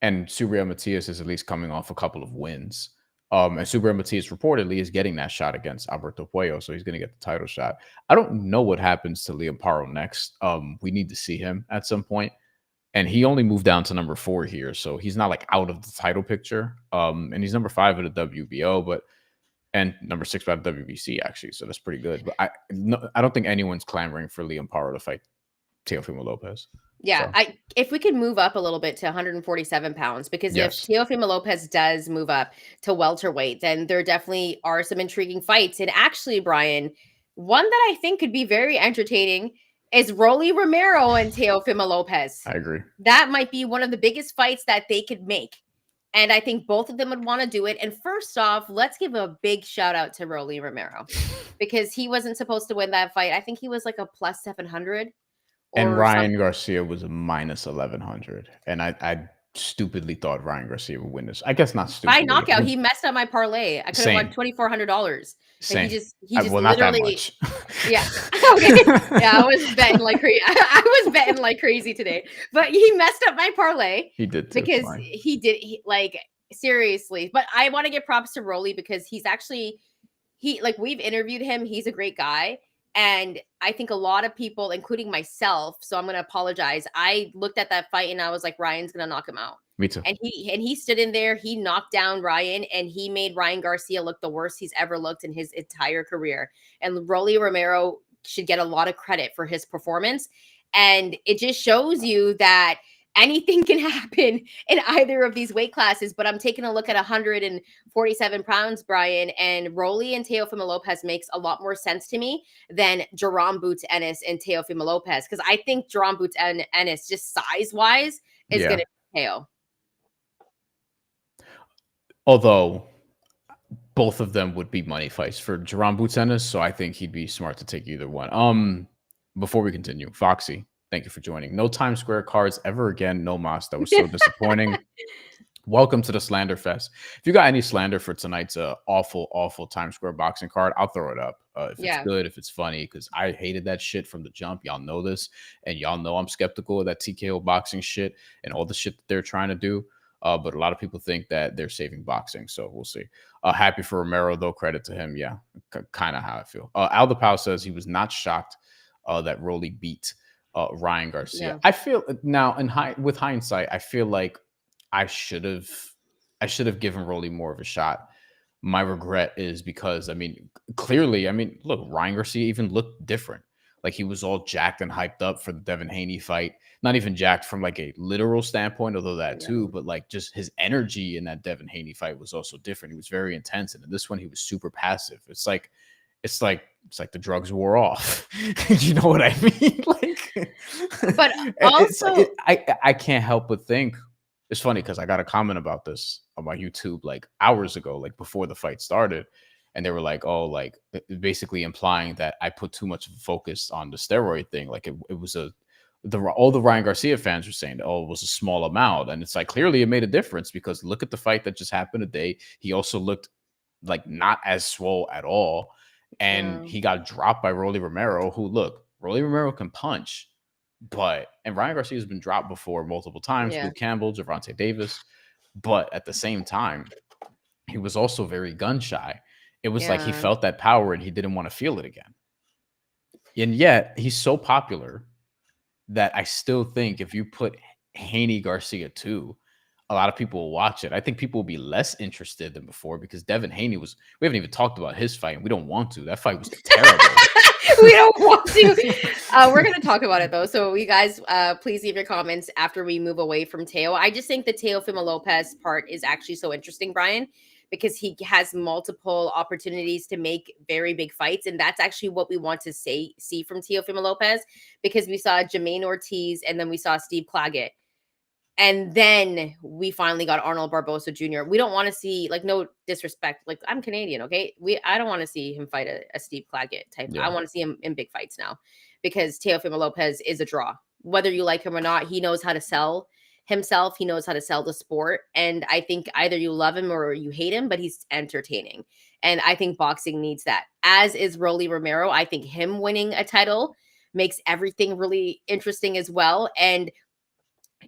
And Subriel Matias is at least coming off a couple of wins. And Subriel Matias reportedly is getting that shot against Alberto Puello, so he's going to get the title shot. I don't know what happens to Liam Paro next. We need to see him at some point. And he only moved down to number 4 here, so he's not like out of the title picture. And he's number 5 at the WBO, and number 6 by the WBC actually, so that's pretty good. But I don't think anyone's clamoring for Liam Paro to fight Teofimo Lopez. Yeah, So. if we could move up a little bit to 147 pounds, because if Teofimo Lopez does move up to welterweight, then there definitely are some intriguing fights. And actually, Brian, one that I think could be very entertaining is Rolly Romero and Teofimo Lopez. I agree. That might be one of the biggest fights that they could make. And I think both of them would want to do it. And first off, let's give a big shout out to Rolly Romero because he wasn't supposed to win that fight. I think he was like a plus 700. And Ryan Garcia was a minus 1100. And I stupidly thought Ryan Garcia would win this. I guess not stupidly. By knockout, he messed up my parlay. I could have won $2,400. Same. He just well, literally, not that much. Yeah. Okay. Yeah, I was betting like crazy. I was betting like crazy today. But he messed up my parlay. He did too. Because like seriously. But I want to give props to Rolly because he's actually we've interviewed him. He's a great guy. And I think a lot of people, including myself, so I'm going to apologize. I looked at that fight and I was like, Ryan's going to knock him out. Me too. And he stood in there. He knocked down Ryan and he made Ryan Garcia look the worst he's ever looked in his entire career. And Rolly Romero should get a lot of credit for his performance. And it just shows you that anything can happen in either of these weight classes. But I'm taking a look at 147 pounds, Brian, and Rolly and Teofimo Lopez makes a lot more sense to me than Jerome Boots Ennis and Teofimo Lopez. Because I think Jerome Boots Ennis, just size-wise, is going to be KO. Although both of them would be money fights for Jerome Boots Ennis, so I think he'd be smart to take either one. Before we continue, Foxy, thank you for joining. No Times Square cards ever again. No Mas. That was so disappointing. Welcome to the Slander Fest. If you got any slander for tonight's awful, awful Times Square boxing card, I'll throw it up. If it's good, if it's funny, because I hated that shit from the jump. Y'all know this, and y'all know I'm skeptical of that TKO boxing shit and all the shit that they're trying to do. But a lot of people think that they're saving boxing, so we'll see. Happy for Romero, though. Credit to him. Yeah, kind of how I feel. Aldo Pau says he was not shocked that Rolly beat Ryan Garcia. Yeah. I feel now with hindsight, I feel like I should have given Rolly more of a shot. My regret is because clearly, look, Ryan Garcia even looked different. Like he was all jacked and hyped up for the Devin Haney fight. Not even jacked from like a literal standpoint, although that too, but like just his energy in that Devin Haney fight was also different. He was very intense, and in this one he was super passive. It's like the drugs wore off. You know what I mean? But also, I can't help but think it's funny because I got a comment about this on my YouTube like hours ago, like before the fight started. And they were like, oh, like basically implying that I put too much focus on the steroid thing. Like it was all the Ryan Garcia fans were saying, oh, it was a small amount. And it's like, clearly it made a difference because look at the fight that just happened today. He also looked like not as swole at all. And he got dropped by Rolly Romero, who Rolly Romero can punch, and Ryan Garcia has been dropped before multiple times, Luke Campbell, Gervonta Davis. But at the same time, he was also very gun shy. It was like he felt that power and he didn't want to feel it again. And yet he's so popular that I still think if you put Haney Garcia 2, a lot of people will watch it. I think people will be less interested than before because Devin Haney we haven't even talked about his fight and we don't want to. That fight was terrible. We don't want to. We're going to talk about it though. So you guys, please leave your comments after we move away from Teo. I just think the Teofimo Lopez part is actually so interesting, Brian, because he has multiple opportunities to make very big fights. And that's actually what we want to see from Teofimo Lopez, because we saw Jermaine Ortiz and then we saw Steve Claggett. And then we finally got Arnold Barboza Jr. We don't want to see, like, no disrespect. Like, I'm Canadian, okay? I don't want to see him fight a Steve Claggett type. I want to see him in big fights now because Teofimo Lopez is a draw. Whether you like him or not, he knows how to sell himself. He knows how to sell the sport. And I think either you love him or you hate him, but he's entertaining. And I think boxing needs that, as is Rolly Romero. I think him winning a title makes everything really interesting as well. And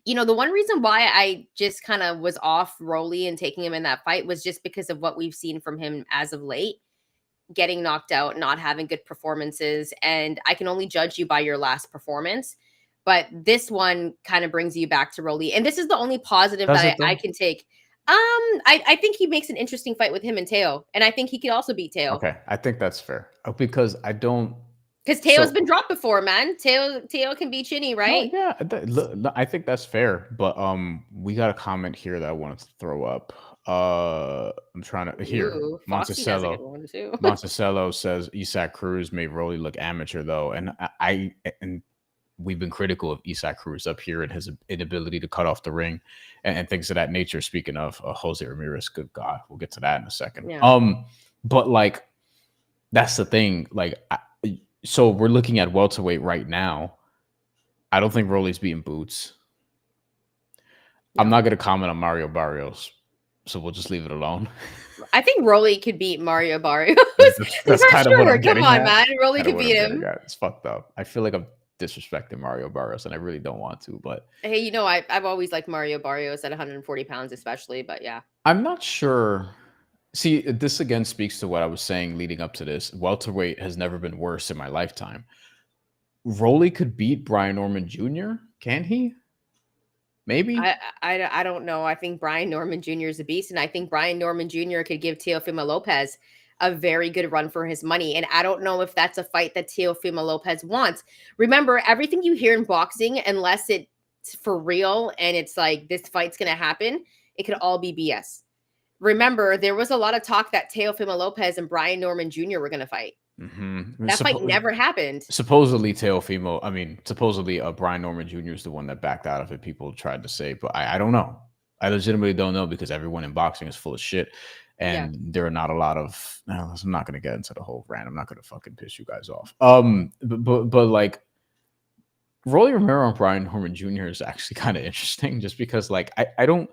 the one reason why I just kind of was off Rolly and taking him in that fight was just because of what we've seen from him as of late, getting knocked out, not having good performances. And I can only judge you by your last performance. But this one kind of brings you back to Rolly. And this is the only positive that I can take. I think he makes an interesting fight with him and Teo. And I think he could also beat Teo. Okay, I think that's fair. Because I don't... Because Teo's been dropped before, man. Teo can be chinny, right? No, yeah, I think that's fair. But we got a comment here that I wanted to throw up. I'm trying to here. Monticello says Isaac Cruz made Rolly look amateur though, and and we've been critical of Isaac Cruz up here and his inability to cut off the ring and things of that nature. Speaking of Jose Ramirez, good God, we'll get to that in a second. Yeah. But like that's the thing, like. So we're looking at welterweight right now. I don't think Rolly's beating Boots. No. I'm not going to comment on Mario Barrios, so we'll just leave it alone. I think Rolly could beat Mario Barrios. That's kind of what I'm getting at. Come on, man. Rolly could beat him. It's fucked up. I feel like I'm disrespecting Mario Barrios, and I really don't want to. But hey, I've always liked Mario Barrios at 140 pounds, especially. But yeah, I'm not sure. See, this again speaks to what I was saying leading up to this. Welterweight has never been worse in my lifetime. Rolly could beat Brian Norman Jr. Can he? Maybe. I don't know. I think Brian Norman Jr. is a beast, and I think Brian Norman Jr. could give Teofimo Lopez a very good run for his money. And I don't know if that's a fight that Teofimo Lopez wants. Remember, everything you hear in boxing, unless it's for real and it's like this fight's going to happen, it could all be BS. Remember, there was a lot of talk that Teofimo Lopez and Brian Norman Jr. were going to fight. Mm-hmm. That fight never happened. Supposedly Brian Norman Jr. is the one that backed out of it. People tried to say, but I don't know. I legitimately don't know because everyone in boxing is full of shit. And there are not a lot of... No, I'm not going to get into the whole rant. I'm not going to fucking piss you guys off. But like, Rolly Romero and Brian Norman Jr. is actually kind of interesting just because like I don't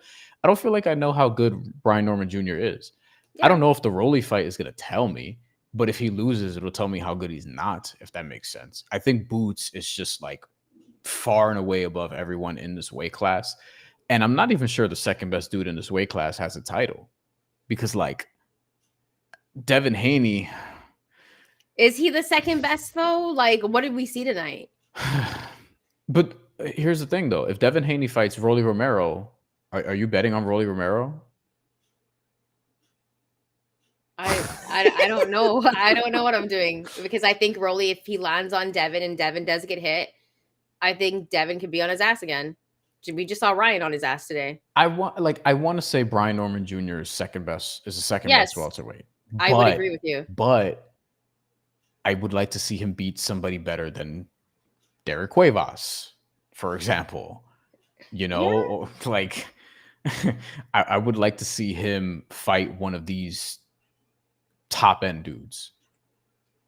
feel like I know how good Brian Norman Jr. is. Yeah. I don't know if the Rolly fight is going to tell me, but if he loses, it'll tell me how good he's not, if that makes sense. I think Boots is just like far and away above everyone in this weight class. And I'm not even sure the second best dude in this weight class has a title because like Devin Haney. Is he the second best though? Like, what did we see tonight? But here's the thing though. If Devin Haney fights Rolly Romero, are you betting on Rolly Romero? I don't know. I don't know what I'm doing because I think Rolly, if he lands on Devin and Devin does get hit, I think Devin could be on his ass again. We just saw Ryan on his ass today. I want to say Brian Norman Jr. is the second best welterweight. I would agree with you. But I would like to see him beat somebody better than Derek Cuevas, for example. Like I would like to see him fight one of these top end dudes.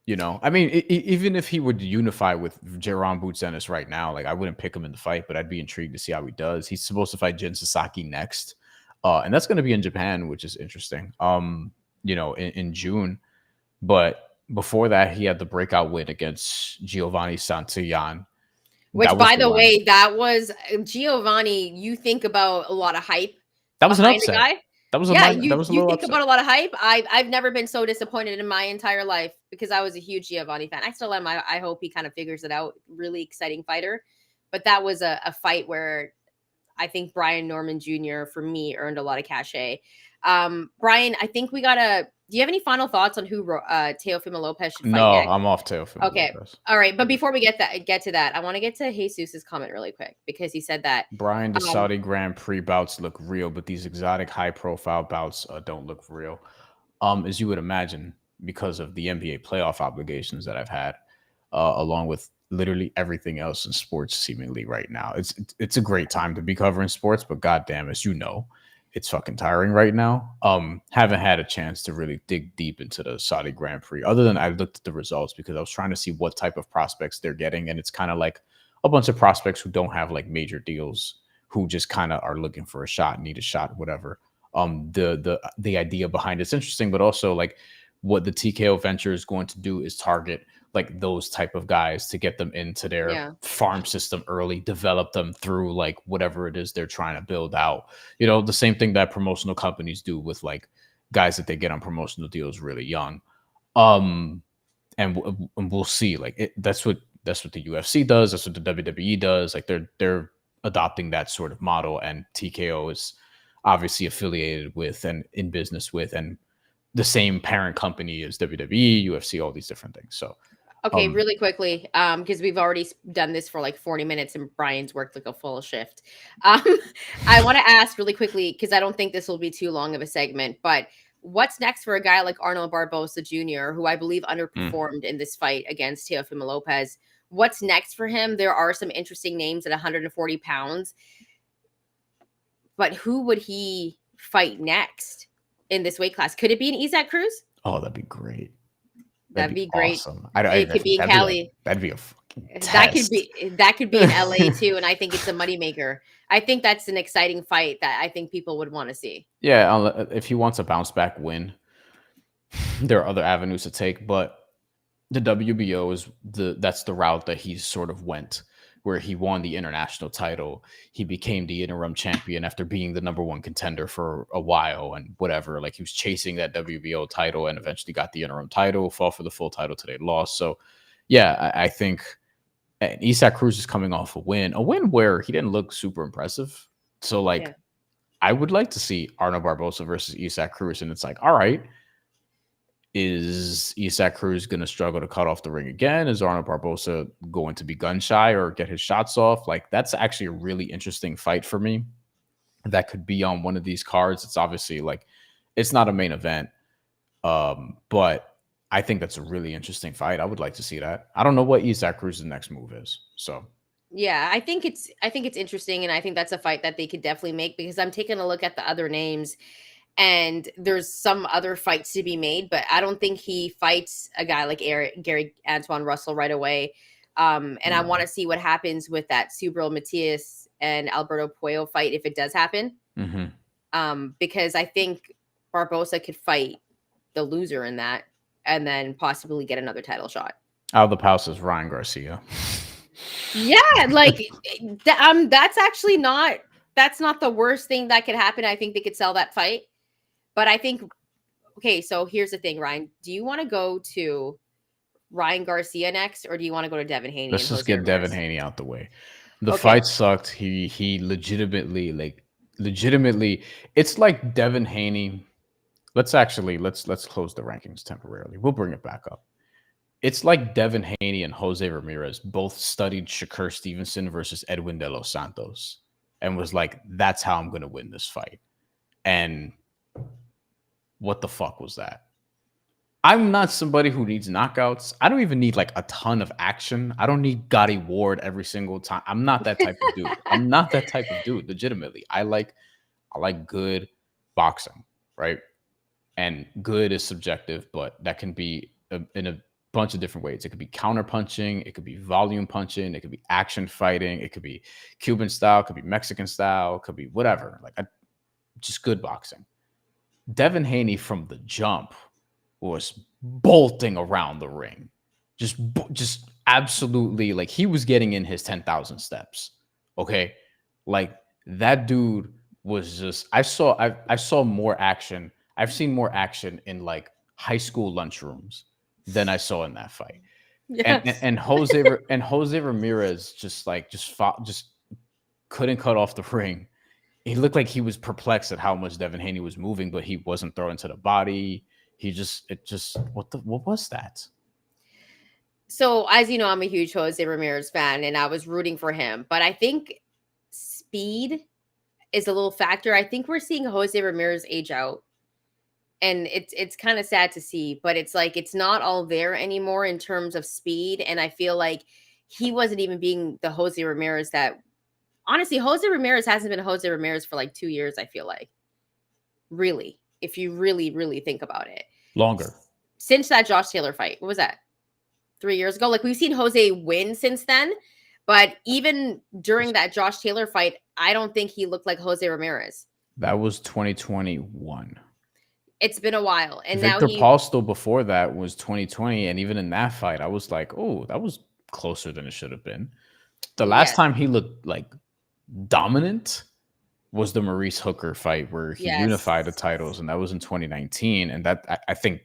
I mean, even if he would unify with Jaron Boots Ennis right now, like I wouldn't pick him in the fight, but I'd be intrigued to see how he does. He's supposed to fight Jin Sasaki next, and that's going to be in Japan, which is interesting. In June, but before that, he had the breakout win against Giovanni Santillan. Which, by the way, that was Giovanni. You think about a lot of hype. That was an upset. Guy. That was you think about a lot of hype. I've never been so disappointed in my entire life because I was a huge Giovanni fan. I still am. I hope he kind of figures it out. Really exciting fighter. But that was a fight where I think Brian Norman Jr. for me earned a lot of cachet. Brian, I think we gotta. Do you have any final thoughts on who Teofimo Lopez should fight? No, next? I'm off Teofimo. Okay, Lopez. All right. But before we get to that, I want to get to Jesus's comment really quick because he said that Brian, the Saudi Grand Prix bouts look real, but these exotic, high-profile bouts don't look real, as you would imagine, because of the NBA playoff obligations that I've had, along with literally everything else in sports seemingly right now. It's a great time to be covering sports, but goddamn, as you know, it's fucking tiring right now. Haven't had a chance to really dig deep into the Saudi Grand Prix other than I looked at the results because I was trying to see what type of prospects they're getting. And it's kind of like a bunch of prospects who don't have like major deals, who just kind of are looking for a shot, need a shot, whatever. The idea behind it's interesting, but also like what the TKO venture is going to do is target like those type of guys to get them into their farm system early, develop them through like whatever it is they're trying to build out. You know, the same thing that promotional companies do with like guys that they get on promotional deals really young. And we'll see. Like that's what the UFC does. That's what the WWE does. Like they're adopting that sort of model, and TKO is obviously affiliated with and in business with and the same parent company as WWE, UFC, all these different things. So okay, really quickly, because we've already done this for like 40 minutes and Brian's worked like a full shift. I want to ask really quickly, because I don't think this will be too long of a segment, but what's next for a guy like Arnold Barboza Jr., who I believe underperformed in this fight against Teofimo Lopez? What's next for him? There are some interesting names at 140 pounds, but who would he fight next in this weight class? Could it be an Isaac Cruz? Oh, that'd be great. That'd be great. Awesome. It could be in Cali. That'd be a fucking test. That could be in LA too, and I think it's a moneymaker. I think that's an exciting fight that I think people would want to see. Yeah, if he wants a bounce back win, there are other avenues to take, but the WBO is that's the route that he's sort of went, where he won the international title. He became the interim champion after being the number one contender for a while and whatever. Like he was chasing that WBO title and eventually got the interim title, fought for the full title today, lost. So yeah, I think Isaac Cruz is coming off a win where he didn't look super impressive. So like, I would like to see Arnold Barboza versus Isaac Cruz. And it's like, all right, is Isaac Cruz going to struggle to cut off the ring again? Is Arnold Barboza going to be gun shy or get his shots off? Like, that's actually a really interesting fight for me. That could be on one of these cards. It's obviously like, it's not a main event, but I think that's a really interesting fight. I would like to see that. I don't know what Isaac Cruz's next move is. So yeah, I think it's interesting, and I think that's a fight that they could definitely make, because I'm taking a look at the other names. And there's some other fights to be made, but I don't think he fights a guy like Gary Antoine Russell right away. And I want to see what happens with that Subriel Matias and Alberto Puello fight, if it does happen. Because I think Barbosa could fight the loser in that and then possibly get another title shot. Out of the house is Ryan Garcia. Yeah, like that's actually not the worst thing that could happen. I think they could sell that fight. But I think, okay, so here's the thing, Ryan. Do you want to go to Ryan Garcia next, or do you want to go to Devin Haney? Let's just get Devin Haney out the way. The fight sucked. He legitimately, it's like Devin Haney. Let's close the rankings temporarily. We'll bring it back up. It's like Devin Haney and Jose Ramirez both studied Shakur Stevenson versus Edwin De Los Santos and was like, that's how I'm going to win this fight. And what the fuck was that? I'm not somebody who needs knockouts. I don't even need like a ton of action. I don't need Gotti Ward every single time. I'm not that type of dude. I'm not that type of dude. Legitimately, I like good boxing, right? And good is subjective, but that can be in a bunch of different ways. It could be counter punching, it could be volume punching, it could be action fighting, it could be Cuban style, it could be Mexican style, it could be whatever. Just good boxing. Devin Haney from the jump was bolting around the ring. Just absolutely, like, he was getting in his 10,000 steps. Okay? Like, that dude was just, I saw more action. I've seen more action in like high school lunchrooms than I saw in that fight. Yes. And Jose Ramirez just couldn't cut off the ring. He looked like he was perplexed at how much Devin Haney was moving, but he wasn't throwing to the body. What was that? So, as you know, I'm a huge Jose Ramirez fan, and I was rooting for him. But I think speed is a little factor. I think we're seeing Jose Ramirez age out, and it's kind of sad to see. But it's like it's not all there anymore in terms of speed, and I feel like he wasn't even being the Jose Ramirez that. Honestly, Jose Ramirez hasn't been Jose Ramirez for like 2 years, I feel like. Really, if you really, really think about it. Longer. Since that Josh Taylor fight. What was that? 3 years ago? Like, we've seen Jose win since then. But even during that Josh Taylor fight, I don't think he looked like Jose Ramirez. That was 2021. It's been a while, and now Victor Paul still before that was 2020, and even in that fight, I was like, oh, that was closer than it should have been. The last time he looked like dominant was the Maurice Hooker fight where he unified the titles, and that was in 2019. And that I think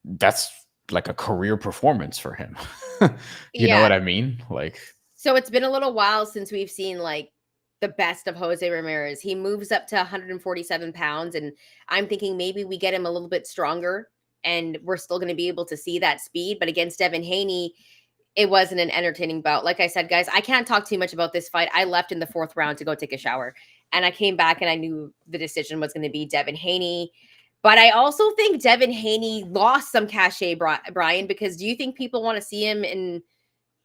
that's like a career performance for him. You know what I mean? Like, so it's been a little while since we've seen like the best of Jose Ramirez. He moves up to 147 pounds, and I'm thinking maybe we get him a little bit stronger, and we're still going to be able to see that speed. But against Devin Haney, it wasn't an entertaining bout. Like I said, guys, I can't talk too much about this fight. I left in the 4th round to go take a shower, and I came back and I knew the decision was going to be Devin Haney. But I also think Devin Haney lost some cachet, Brian, because do you think people want to see him in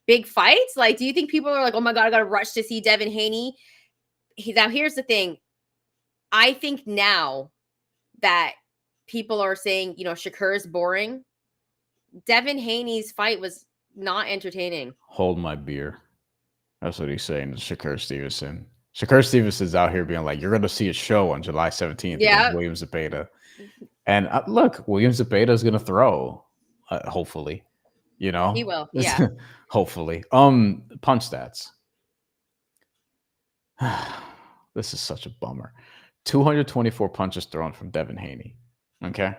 big fights? Like, do you think people are like, oh my God, I got to rush to see Devin Haney? Now, here's the thing. I think now that people are saying, Shakur's boring, Devin Haney's fight was not entertaining. Hold my beer. That's what he's saying to Shakur Stevenson. Shakur Stevenson's out here being like, you're going to see a show on July 17th against William Zepeda. And look, William Zepeda is going to throw, hopefully. He will, yeah. Hopefully. Punch stats. This is such a bummer. 224 punches thrown from Devin Haney. Okay?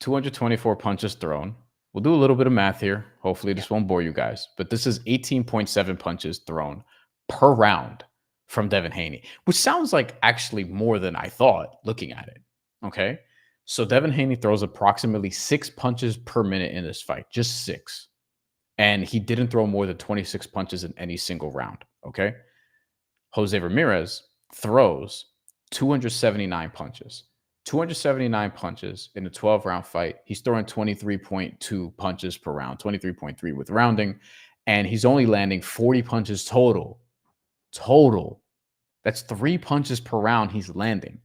224 punches thrown. We'll do a little bit of math here. Hopefully this won't bore you guys. But this is 18.7 punches thrown per round from Devin Haney, which sounds like actually more than I thought looking at it. Okay? So Devin Haney throws approximately 6 punches per minute in this fight. Just 6. And he didn't throw more than 26 punches in any single round. Okay? Jose Ramirez throws 279 punches. 279 punches in a 12-round fight. He's throwing 23.2 punches per round, 23.3 with rounding, and he's only landing 40 punches total. That's 3 punches per round he's landing.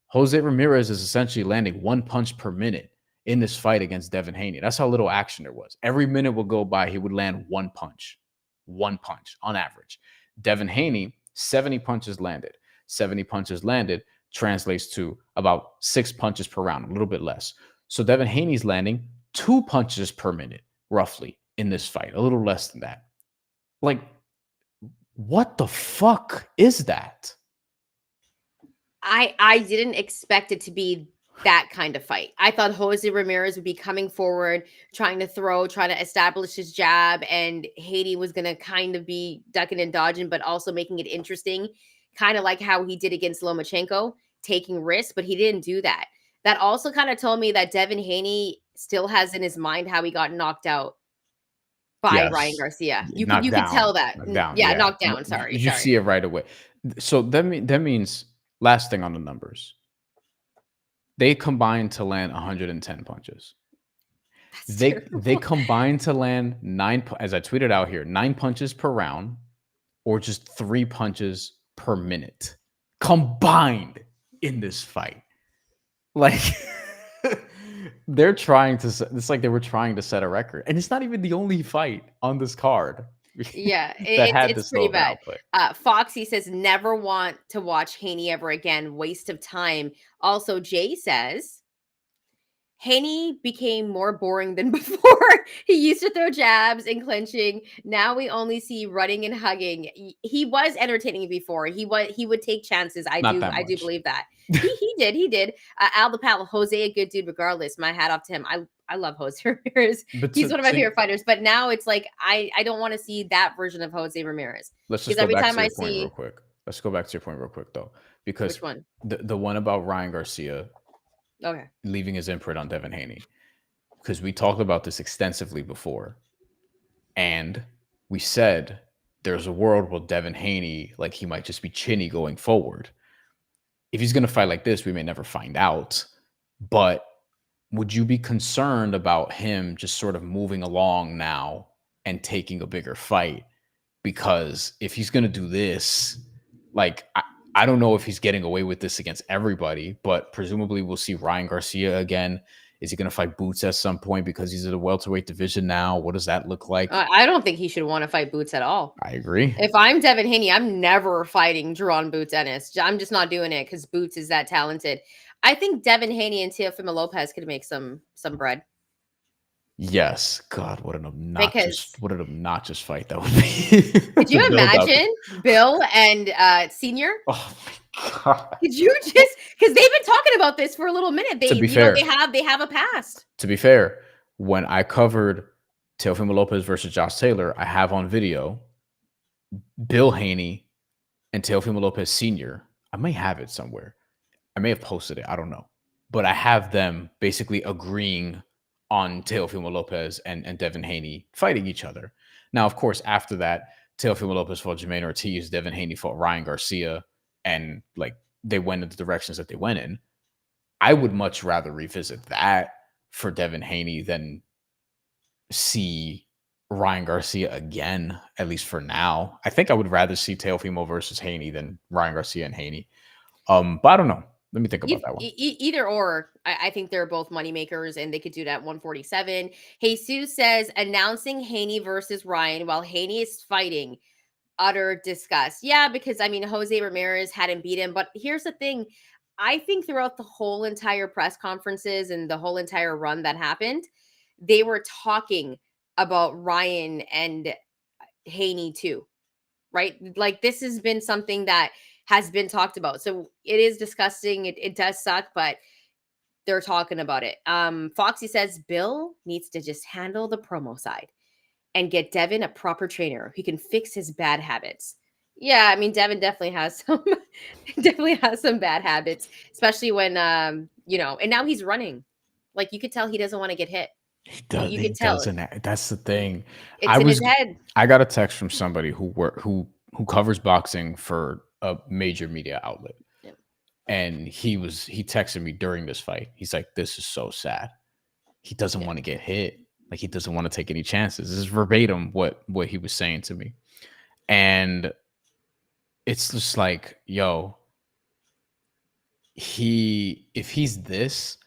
Jose Ramirez is essentially landing 1 punch per minute in this fight against Devin Haney. That's how little action there was. Every minute would go by, he would land 1 punch. 1 punch on average. Devin Haney, 70 punches landed. 70 punches landed translates to about 6 punches per round, a little bit less. So Devin Haney's landing 2 punches per minute, roughly, in this fight, a little less than that. Like, what the fuck is that? I didn't expect it to be that kind of fight. I thought Jose Ramirez would be coming forward, trying to establish his jab, and Haney was going to kind of be ducking and dodging, but also making it interesting, kind of like how he did against Lomachenko, taking risks, but he didn't do that. That also kind of told me that Devin Haney still has in his mind how he got knocked out by Ryan Garcia. You could tell that. Knocked down. Sorry. You see it right away. So that means, last thing on the numbers, they combined to land 110 punches. They combined to land 9, as I tweeted out here, 9 punches per round, or just 3 punches per minute combined in this fight. Like, they're trying to, it's like they were trying to set a record, and it's not even the only fight on this card. Yeah, it's pretty bad. Foxy says, never want to watch Haney ever again. Waste of time. Also, Jay says, Haney became more boring than before. He used to throw jabs and clinching. Now we only see running and hugging. He was entertaining before. He would take chances. I do believe that. He did. Al the Pal, Jose, a good dude regardless. My hat off to him. I love Jose Ramirez. He's one of my favorite fighters. But now it's like I don't want to see that version of Jose Ramirez. Let's just go back to your point real quick. Let's go back to your point real quick though, because which one? The one about Ryan Garcia. Okay. Leaving his imprint on Devin Haney, because we talked about this extensively before, and we said there's a world where Devin Haney, like, he might just be chinny going forward. If he's going to fight like this, we may never find out. But would you be concerned about him just sort of moving along now and taking a bigger fight? Because if he's going to do this, like, I don't know if he's getting away with this against everybody, but presumably we'll see Ryan Garcia again. Is he going to fight Boots at some point because he's in the welterweight division now? What does that look like? I don't think he should want to fight Boots at all. I agree. If I'm Devin Haney, I'm never fighting Jerron Boots Ennis. I'm just not doing it because Boots is that talented. I think Devin Haney and Teofimo Lopez could make some bread. Yes, God, what an Because obnoxious fight that would be. could you The build-up. imagine Bill and Senior? Oh my God. Could you just, because they've been talking about this for a little minute. To be fair, they have a past. To be fair, when I covered Teofimo Lopez versus Josh Taylor, I have on video Bill Haney and Teofimo Lopez Sr. I may have it somewhere. I may have posted it. I don't know. But I have them basically agreeing on Teofimo Lopez and Devin Haney fighting each other. Now, of course, after that, Teofimo Lopez fought Jermaine Ortiz, Devin Haney fought Ryan Garcia, and like they went in the directions that they went in. I would much rather revisit that for Devin Haney than see Ryan Garcia again, at least for now. I think I would rather see Teofimo versus Haney than Ryan Garcia and Haney. But I don't know. Let me think about that one. Either or, I think they're both moneymakers and they could do that 147. Jesus says announcing Haney versus Ryan while Haney is fighting, utter disgust. Yeah, because I mean, Jose Ramirez hadn't beat him. But here's the thing. I think throughout the whole entire press conferences and the whole entire run that happened, they were talking about Ryan and Haney too, right? Like this has been something that has been talked about. So it is disgusting. It does suck, but they're talking about it. Foxy says Bill needs to just handle the promo side and get Devin a proper trainer who can fix his bad habits. Yeah, I mean Devin definitely has some bad habits, especially when and now he's running. Like you could tell he doesn't want to get hit. He does. You could tell. That's the thing. It's in his head. I got a text from somebody who covers boxing for a major media outlet. Yeah. And he texted me during this fight. He's like, this is so sad. He doesn't want to get hit. Like he doesn't want to take any chances. This is verbatim what he was saying to me. And it's just like, yo, if he's this,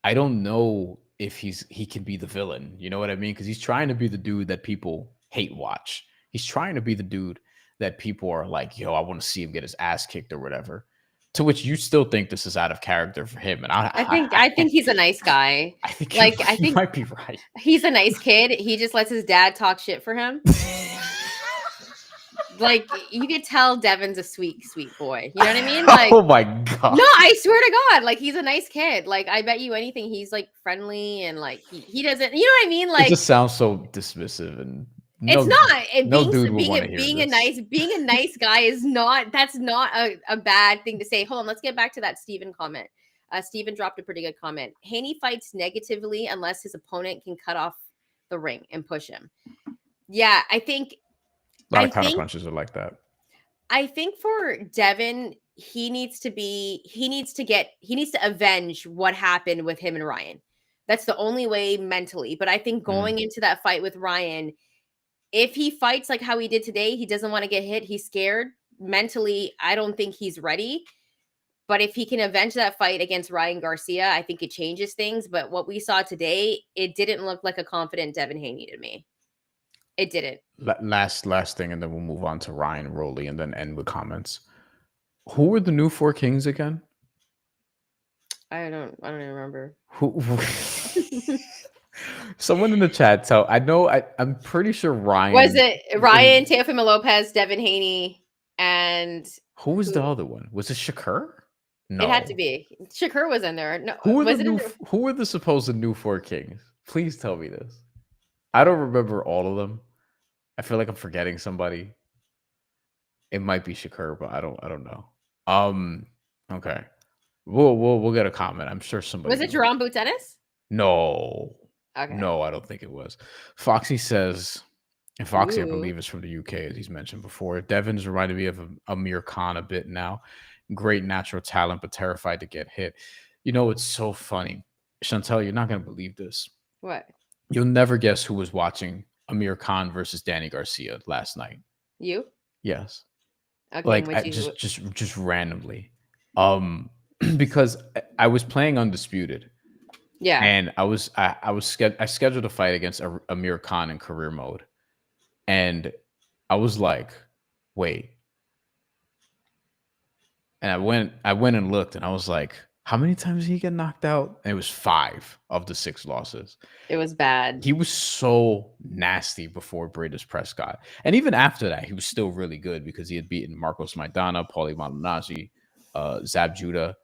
I don't know if he can be the villain. You know what I mean? Because he's trying to be the dude that people hate watch. He's trying to be the dude that people are like, yo, I want to see him get his ass kicked or whatever. To which you still think this is out of character for him. And I think he's a nice guy. I think you might be right. He's a nice kid. He just lets his dad talk shit for him. Like you could tell Devin's a sweet boy. You know what I mean? Like, oh my God. No, I swear to God, like he's a nice kid. Like I bet you anything, he's like friendly and like he doesn't. You know what I mean? Like it just sounds so dismissive and. It's not. And no dude would want to hear being this. being a nice guy is not. That's not a bad thing to say. Hold on, let's get back to that Steven comment. Steven dropped a pretty good comment. Haney fights negatively unless his opponent can cut off the ring and push him. Yeah, I think. A lot of counter punches are like that. I think for Devin, he needs to avenge what happened with him and Ryan. That's the only way mentally. But I think going into that fight with Ryan, if he fights like how he did today, he doesn't want to get hit. He's scared. Mentally, I don't think he's ready. But if he can avenge that fight against Ryan Garcia, I think it changes things. But what we saw today, it didn't look like a confident Devin Haney to me. It didn't. Last thing, and then we'll move on to Ryan Rowley and then end with comments. Who were the new four kings again? I don't even remember. Who someone in the chat I'm pretty sure Ryan. Was it Ryan, Teofimo Lopez, Devin Haney, and who was the other one? Was it Shakur? No. It had to be. Shakur was in there. No. Who were the supposed new four kings? Please tell me this. I don't remember all of them. I feel like I'm forgetting somebody. It might be Shakur, but I don't know. Okay. We'll get a comment. I'm sure somebody. Was it Jerome Boots Ennis? No. Okay. No, I don't think it was. Foxy says, and Foxy, I believe, is from the UK, as he's mentioned before. Devin's reminded me of Amir Khan a bit now. Great natural talent, but terrified to get hit. You know, it's so funny. Shantelle, you're not going to believe this. What? You'll never guess who was watching Amir Khan versus Danny Garcia last night. You? Yes. Okay. Like just randomly. Because I was playing Undisputed. Yeah. And I scheduled a fight against Amir Khan in career mode. And I was like, wait. And I went and looked and I was like, How many times did he get knocked out? And it was 5 of the 6 losses. It was bad. He was so nasty before Briedis Prescott. And even after that, he was still really good because he had beaten Marcos Maidana, Paulie Malignaggi, Zab Judah,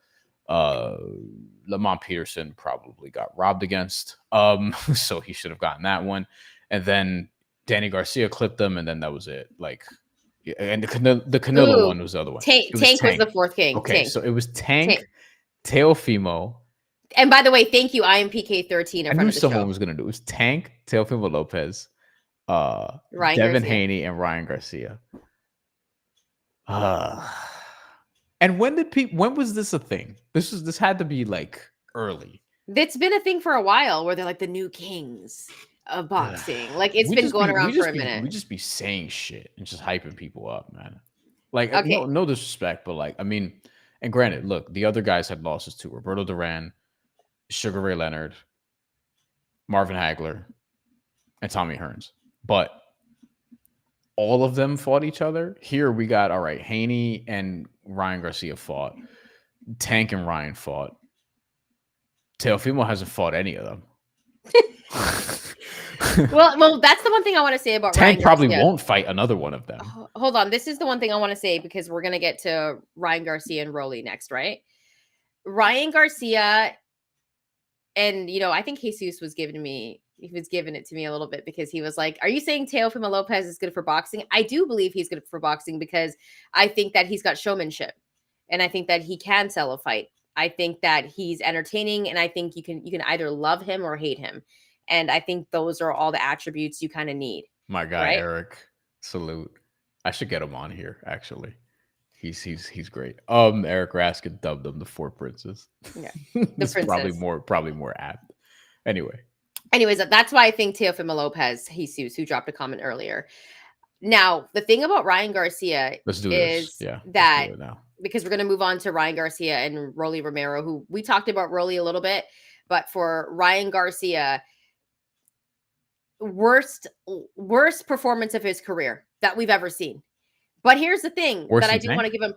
Lamont Peterson probably got robbed against. So he should have gotten that one. And then Danny Garcia clipped him, and then that was it. Like, and the Canelo one was the other one. Tank was the fourth king. Okay, Tank. so it was Tank. Teofimo. And by the way, thank you, IMPK13. I knew someone was going to do it. It was Tank, Teofimo Lopez, Devin Garcia. Haney, and Ryan Garcia. And when was this a thing? This had to be like early. It's been a thing for a while where they're like the new kings of boxing. Like it's been going around for a minute. We just be saying shit and just hyping people up, man. Like, okay. No disrespect, but like, I mean, and granted, look, the other guys had losses too. Roberto Duran, Sugar Ray Leonard, Marvin Hagler, and Tommy Hearns. But all of them fought each other. Here we got, all right, Haney and Ryan Garcia fought. Tank and Ryan fought. Teofimo hasn't fought any of them. well, that's the one thing I want to say about Tank Ryan probably Garcia. won't fight another one of them. Hold on. This is the one thing I want to say because we're going to get to Ryan Garcia and Rolly next, right? Ryan Garcia, and, you know, I think Jesus was giving it to me a little bit because he was like, are you saying Teofimo Lopez is good for boxing? I do believe he's good for boxing because I think that he's got showmanship and I think that he can sell a fight. I think that he's entertaining and I think you can either love him or hate him. And I think those are all the attributes you kind of need. My guy, right? Eric, salute. I should get him on here, actually. He's great. Eric Raskin dubbed him the Four Princes. Yeah. The Princess. Probably more apt. Anyways, that's why I think Teofimo Lopez, Jesus, who dropped a comment earlier. Now, the thing about Ryan Garcia is that because we're going to move on to Ryan Garcia and Rolly Romero, who we talked about Rolly a little bit, but for Ryan Garcia, worst performance of his career that we've ever seen. But here's the thing that I do want to give him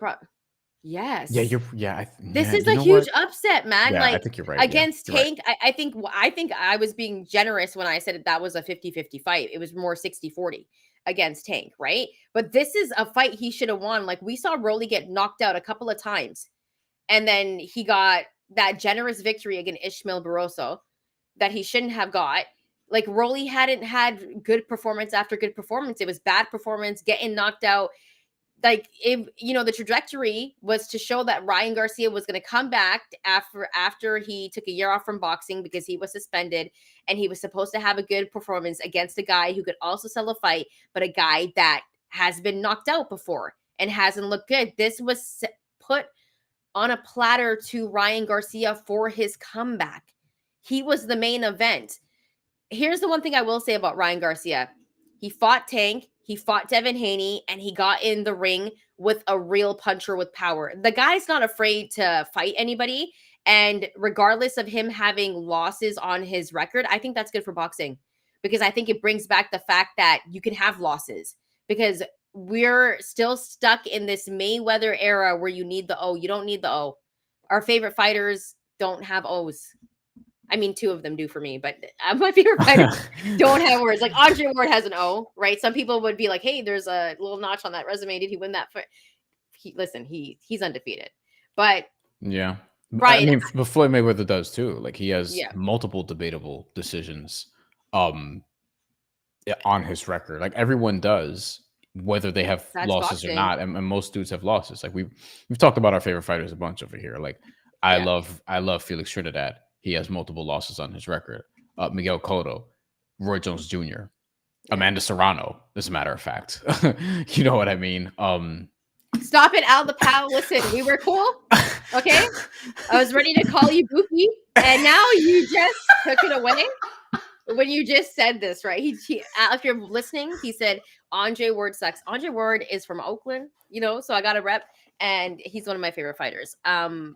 yes. Yeah, this is a huge upset, man. Yeah, like I think you're right. Against Tank, right. I think I was being generous when I said that was a 50-50 fight. It was more 60-40 against Tank, right? But this is a fight he should have won. Like we saw Rolly get knocked out a couple of times. And then he got that generous victory against Ishmael Barroso that he shouldn't have got. Like Rolly hadn't had good performance after good performance. It was bad performance, getting knocked out. Like if the trajectory was to show that Ryan Garcia was going to come back after he took a year off from boxing because he was suspended and he was supposed to have a good performance against a guy who could also sell a fight, but a guy that has been knocked out before and hasn't looked good. This was put on a platter to Ryan Garcia for his comeback. He was the main event. Here's the one thing I will say about Ryan Garcia. He fought Tank, he fought Devin Haney, and he got in the ring with a real puncher with power. The guy's not afraid to fight anybody. And regardless of him having losses on his record, I think that's good for boxing because I think it brings back the fact that you can have losses because we're still stuck in this Mayweather era where you need the O. You don't need the O. Our favorite fighters don't have O's. I mean, 2 of them do for me, but my favorite fighters don't have words. Like Andre Ward has an O, right? Some people would be like, hey, there's a little notch on that resume. Did he win that? He's undefeated. But yeah. Brian, I mean, but Floyd Mayweather does too. Like he has multiple debatable decisions on his record. Like everyone does, whether they have losses boxing or not. And most dudes have losses. Like we've talked about our favorite fighters a bunch over here. Like I love Felix Trinidad. He has multiple losses on his record. Miguel Cotto, Roy Jones Jr., Amanda Serrano, as a matter of fact. You know what I mean? Stop it, Al the Pal. Listen, we were cool. Okay? I was ready to call you Buki, and now you just took it away when you just said this, right? He if you're listening, he said, Andre Ward sucks. Andre Ward is from Oakland, so I got a rep. And he's one of my favorite fighters.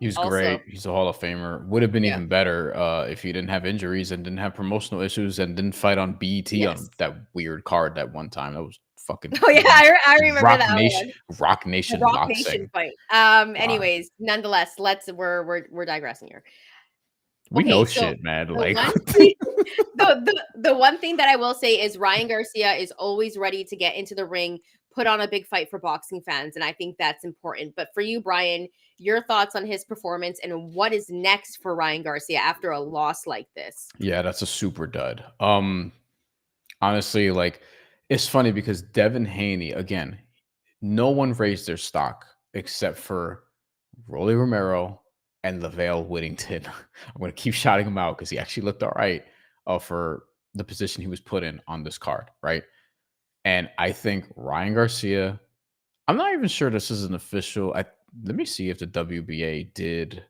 He's great. He's a Hall of Famer. Would have been even better if he didn't have injuries and didn't have promotional issues and didn't fight on BET on that weird card that one time. That was fucking Oh yeah, I remember Rock that Nation, one. Rock Nation The Rock boxing. Nation fight. God. Anyways, nonetheless, we're digressing here. We Okay, know so shit, man. the Like, one thing, the one thing that I will say is Ryan Garcia is always ready to get into the ring, put on a big fight for boxing fans, and I think that's important. But for you, Brian, your thoughts on his performance and what is next for Ryan Garcia after a loss like this? yeah, that's a super dud. Honestly, like, it's funny because Devin Haney, again, no one raised their stock except for Rolly Romero and LaVale Whittington. I'm going to keep shouting him out because he actually looked all right for the position he was put in on this card, right? And I think Ryan Garcia, I'm not even sure this is an official. Let me see if the WBA did.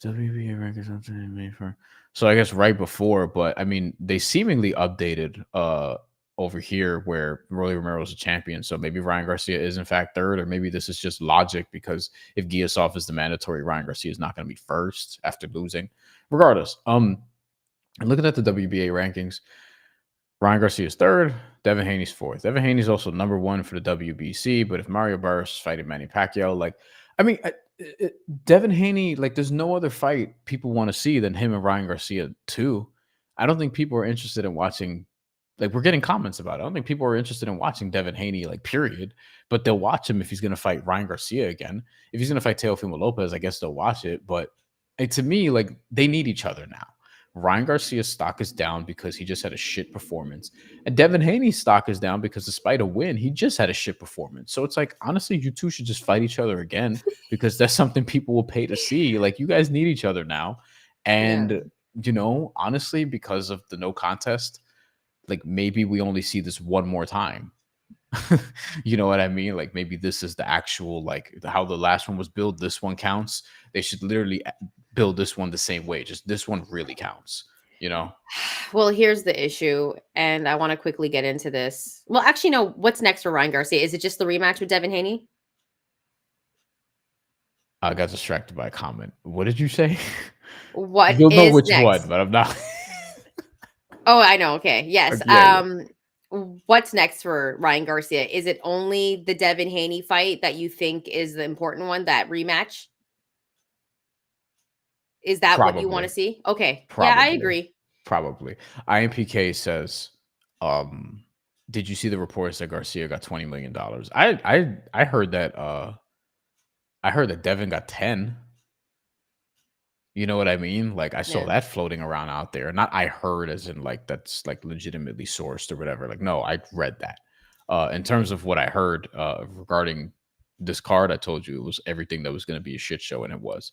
WBA records something made for. So I guess right before, but I mean, they seemingly updated over here where Rolly Romero is a champion. So maybe Ryan Garcia is in fact third, or maybe this is just logic because if Giasov is the mandatory, Ryan Garcia is not going to be first after losing. Regardless, looking at the WBA rankings, Ryan Garcia is third, Devin Haney's fourth. Devin Haney's also number one for the WBC, but if Mario Barros is fighting Manny Pacquiao, like, I mean, Devin Haney, like, there's no other fight people want to see than him and Ryan Garcia too. I don't think people are interested in watching. Like, we're getting comments about it. I don't think people are interested in watching Devin Haney, like, period. But they'll watch him if he's going to fight Ryan Garcia again. If he's going to fight Teofimo Lopez, I guess they'll watch it. But to me, like, they need each other now. Ryan Garcia's stock is down because he just had a shit performance. And Devin Haney's stock is down because despite a win, he just had a shit performance. So it's like, honestly, you two should just fight each other again because that's something people will pay to see. Like, you guys need each other now. And, you know, honestly, because of the no contest, like, maybe we only see this one more time. You know what I mean? Like, maybe this is the actual, like, how the last one was built. This one counts. They should literally build this one the same way. Just this one really counts, you know? Well, here's the issue, and I want to quickly get into this. Well, actually, no. What's next for Ryan Garcia? Is it just the rematch with Devin Haney? I got distracted by a comment. What did you say? What You'll know is which next? one, but I'm not. Oh, I know. Okay. Yes. Yeah. What's next for Ryan Garcia? Is it only the Devin Haney fight that you think is the important one, that rematch? Is that what you want to see? Okay. Yeah, I agree. Probably. IMPK says, did you see the reports that Garcia got $20 million? I heard that Devin got 10. You know what I mean? Like, I saw that floating around out there. Not I heard as in like that's like legitimately sourced or whatever. Like, no, I read that. In terms of what I heard regarding this card, I told you it was everything that was going to be a shit show, and it was.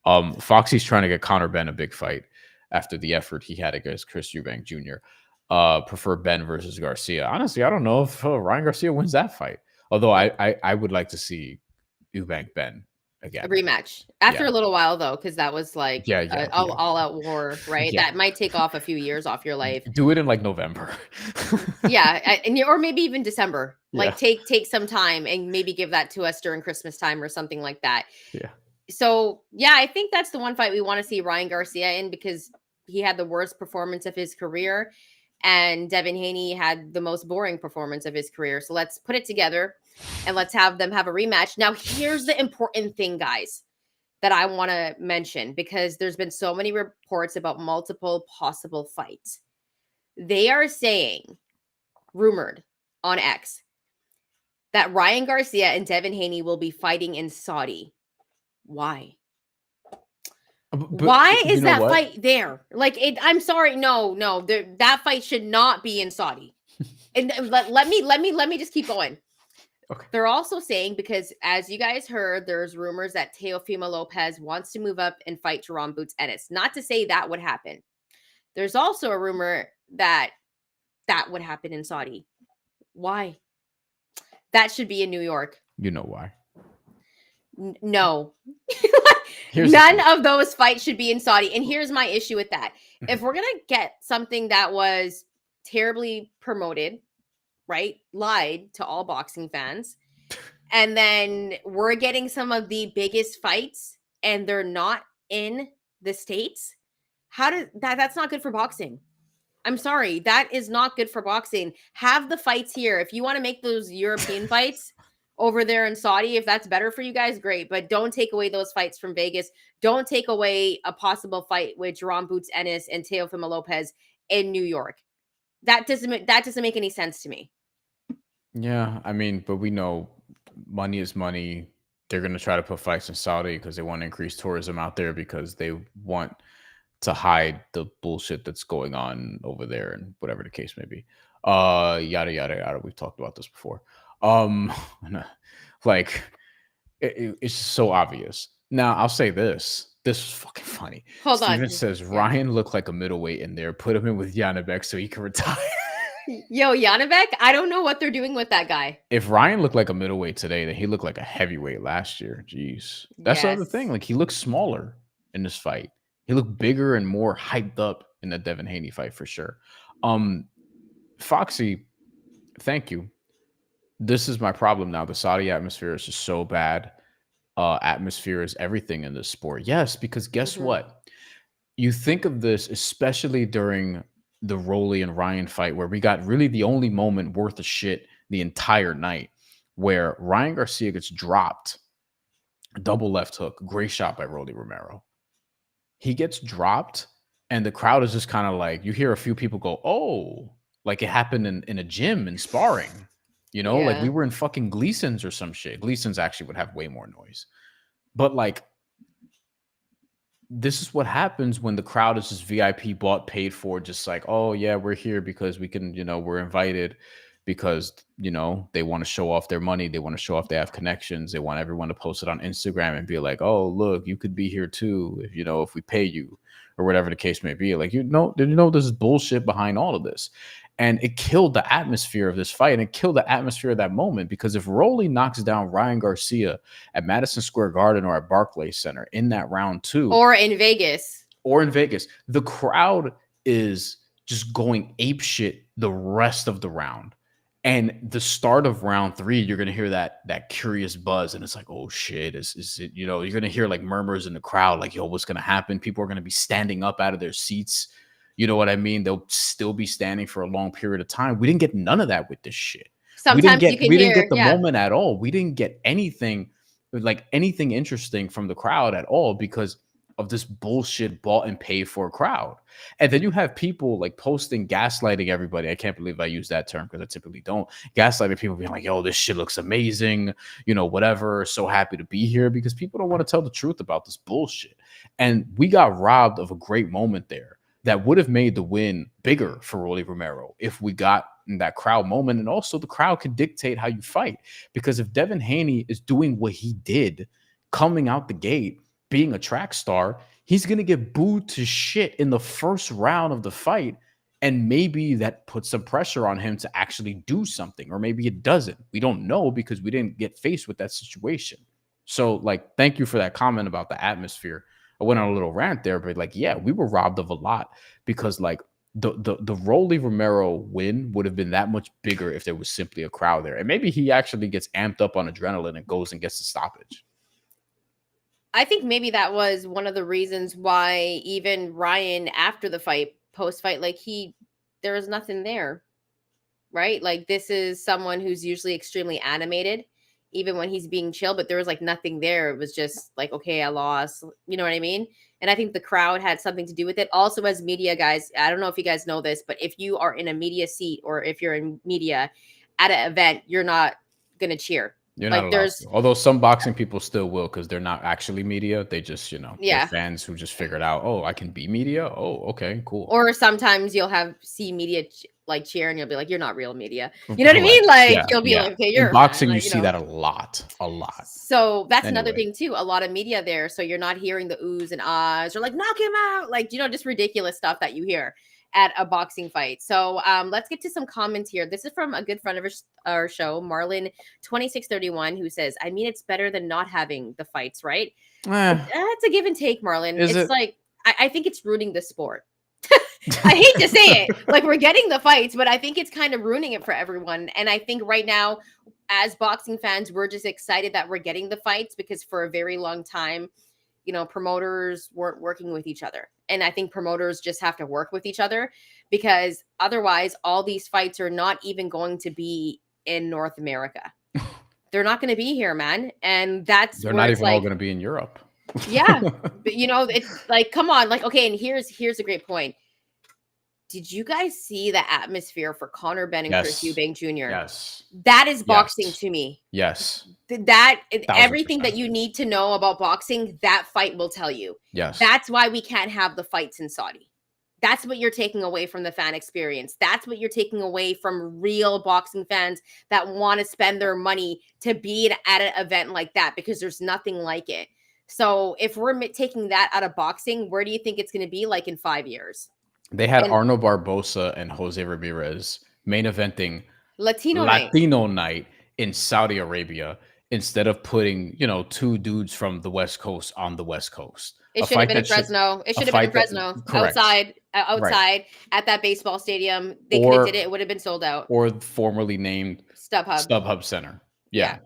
Foxy's trying to get Conor Benn a big fight after the effort he had against Chris Eubank Jr. Prefer Ben versus Garcia. Honestly, I don't know if Ryan Garcia wins that fight. Although I would like to see Eubank Ben again. A rematch after a little while, though, because that was like all out war, right? That might take off a few years off your life. Do it in like November. Or maybe even December. Like take some time and maybe give that to us during Christmas time or something like that. Yeah. So I think that's the one fight we want to see Ryan Garcia in because he had the worst performance of his career, and Devin Haney had the most boring performance of his career. So let's put it together. And let's have them have a rematch. Now, here's the important thing, guys, that I want to mention because there's been so many reports about multiple possible fights. They are saying, rumored on X, that Ryan Garcia and Devin Haney will be fighting in Saudi. Why? Why is that fight there? Like, I'm sorry. No, that fight should not be in Saudi. And let me just keep going. Okay. They're also saying, because as you guys heard, there's rumors that Teofimo Lopez wants to move up and fight Jerome Boots Ennis. Not to say that would happen. There's also a rumor that would happen in Saudi. Why? That should be in New York. You know why? No. None of those fights should be in Saudi. And here's my issue with that. If we're going to get something that was terribly promoted, right, lied to all boxing fans, and then we're getting some of the biggest fights and they're not in the States, that's not good for boxing. I'm sorry. That is not good for boxing. Have the fights here. If you want to make those European fights over there in Saudi, if that's better for you guys, great. But don't take away those fights from Vegas. Don't take away a possible fight with Jerome Boots Ennis and Teofimo Lopez in New York. That doesn't make any sense to me. Yeah, I mean, but we know money is money. They're going to try to put fights in Saudi because they want to increase tourism out there because they want to hide the bullshit that's going on over there and whatever the case may be. Yada yada yada. We've talked about this before. Um, like it's just so obvious. Now I'll say this. This is fucking funny. Hold on. Steven says Ryan looked like a middleweight in there. Put him in with Janibek so he can retire. Yo, Janibek, I don't know what they're doing with that guy. If Ryan looked like a middleweight today, then he looked like a heavyweight last year. Jeez. That's the other thing. Like he looks smaller in this fight. He looked bigger and more hyped up in the Devin Haney fight for sure. Foxy, thank you. This is my problem now. The Saudi atmosphere is just so bad. Atmosphere is everything in this sport. Yes, because guess what? You think of this, especially during the Rolly and Ryan fight, where we got really the only moment worth of shit the entire night, where Ryan Garcia gets dropped, double left hook, great shot by Rolly Romero. He gets dropped, and the crowd is just kind of like, you hear a few people go, oh, like it happened in a gym in sparring. You know, like we were in fucking Gleason's or some shit. Gleason's actually would have way more noise. But like, this is what happens when the crowd is just VIP bought, paid for, just like, oh yeah, we're here because we can, you know, we're invited because, you know, they want to show off their money. They want to show off they have connections. They want everyone to post it on Instagram and be like, oh, look, you could be here too, if, you know, if we pay you or whatever the case may be. Like, you know, there's bullshit behind all of this. And it killed the atmosphere of this fight, and it killed the atmosphere of that moment, because if Rolly knocks down Ryan Garcia at Madison Square Garden or at Barclays Center in that round 2, or in Vegas, the crowd is just going apeshit the rest of the round. And the start of round 3, you're going to hear that curious buzz, and it's like, oh shit, is it, you know, you're going to hear like murmurs in the crowd, like, yo, what's going to happen? People are going to be standing up out of their seats. You know what I mean? They'll still be standing for a long period of time. We didn't get none of that with this shit. Sometimes we didn't get the moment at all. We didn't get anything interesting from the crowd at all because of this bullshit bought and paid for crowd. And then you have people like posting, gaslighting everybody. I can't believe I use that term because I typically don't. Gaslighting people being like, yo, this shit looks amazing. You know, whatever. So happy to be here, because people don't want to tell the truth about this bullshit. And we got robbed of a great moment there that would have made the win bigger for Rolly Romero if we got in that crowd moment. And also the crowd could dictate how you fight, because if Devin Haney is doing what he did coming out the gate, being a track star, he's going to get booed to shit in the first round of the fight. And maybe that puts some pressure on him to actually do something, or maybe it doesn't. We don't know because we didn't get faced with that situation. So like, thank you for that comment about the atmosphere. I went on a little rant there, but like, yeah, we were robbed of a lot, because like the Rolly Romero win would have been that much bigger if there was simply a crowd there. And maybe he actually gets amped up on adrenaline and goes and gets the stoppage. I think maybe that was one of the reasons why even Ryan, after the fight, post-fight, like there was nothing there, right? Like, this is someone who's usually extremely animated, even when he's being chill, but there was like nothing there. It was just like, okay, I lost, you know what I mean? And I think the crowd had something to do with it. Also, as media guys, I don't know if you guys know this, but if you are in a media seat, or if you're in media at an event, you're not going to cheer. You're like, not allowed to. Although some boxing people still will, because they're not actually media. They just, you know, they're fans who just figured out, oh, I can be media. Oh, okay, cool. Or sometimes you'll see media like cheer, and you'll be like, you're not real media. You know what I mean? Like, you'll be like, okay, you're in boxing. like, you see that a lot. So that's another thing too. A lot of media there, so you're not hearing the oohs and ahs, or like, knock him out, like, you know, just ridiculous stuff that you hear at a boxing fight. So let's get to some comments here. This is from a good friend of our show, Marlon 2631, who says, I mean, it's better than not having the fights, right? It's a give and take, Marlon. Like, I think it's ruining the sport. I hate to say it, like, we're getting the fights, but I think it's kind of ruining it for everyone. And I think right now, as boxing fans, we're just excited that we're getting the fights, because for a very long time, you know, promoters weren't working with each other. And I think promoters just have to work with each other, because otherwise all these fights are not even going to be in North America. They're not going to be here, man. And that's They're where not it's even all like, going to be in Europe. yeah, but it's like, come on, like, okay. And here's a great point. Did you guys see the atmosphere for Conor Benn and Chris Eubank Jr.? Yes. That is boxing to me. Yes. That 1000%. Everything that you need to know about boxing, that fight will tell you. Yes. That's why we can't have the fights in Saudi. That's what you're taking away from the fan experience. That's what you're taking away from real boxing fans that want to spend their money to be at an event like that, because there's nothing like it. So if we're taking that out of boxing, where do you think it's going to be like in 5 years? They had Arnold Barboza and Jose Ramirez main eventing Latino night in Saudi Arabia instead of putting, 2 dudes from the West Coast on the West Coast. It should have been in Fresno. It should have been in Fresno. Outside right. At that baseball stadium. They could have did it. It would have been sold out. Or formerly named StubHub Center. Yeah.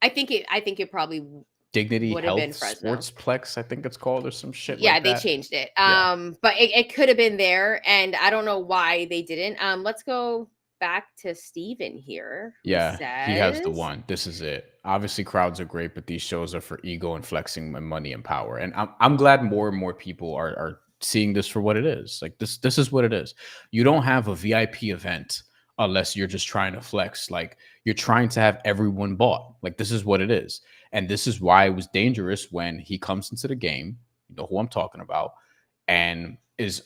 I think it probably Dignity Health Sportsplex, I think it's called, or some shit. Yeah, like that. They changed it. But it could have been there, and I don't know why they didn't. Let's go back to Steven here. Yeah, he has the one. This is it. Obviously, crowds are great, but these shows are for ego and flexing my money and power. And I'm glad more and more people are seeing this for what it is. Like this is what it is. You don't have a VIP event unless you're just trying to flex. Like, you're trying to have everyone bought. Like, this is what it is. And this is why it was dangerous when he comes into the game, you know who I'm talking about, and is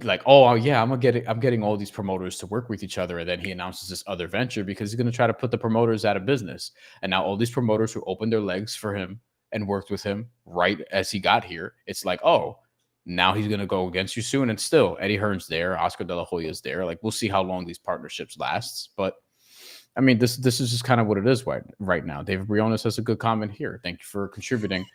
like, oh yeah, I'm getting all these promoters to work with each other. And then he announces this other venture because he's going to try to put the promoters out of business. And now all these promoters who opened their legs for him and worked with him right as he got here, it's like, oh, now he's going to go against you soon. And still, Eddie Hearn's there. Oscar De La Hoya is there. Like, we'll see how long these partnerships lasts. But I mean, this is just kind of what it is right now. David Briones has a good comment here. Thank you for contributing.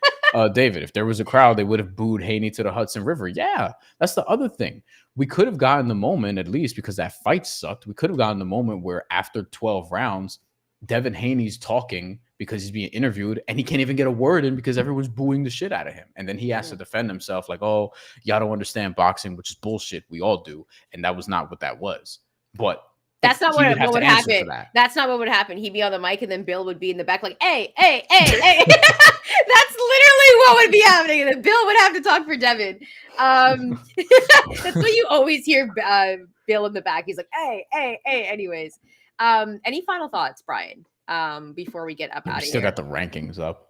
David, if there was a crowd, they would have booed Haney to the Hudson River. Yeah, that's the other thing. We could have gotten the moment, at least because that fight sucked. We could have gotten the moment where after 12 rounds, Devin Haney's talking because he's being interviewed and he can't even get a word in because everyone's booing the shit out of him. And then he has to defend himself like, oh, y'all don't understand boxing, which is bullshit. We all do. And that was not what that was. But that's not what would happen. That's not what would happen. He'd be on the mic and then Bill would be in the back like, hey. That's literally what would be happening. And then Bill would have to talk for Devin. That's what you always hear Bill in the back. He's like, hey. Anyways, any final thoughts, Brian, before we get up out of here? Still got the rankings up.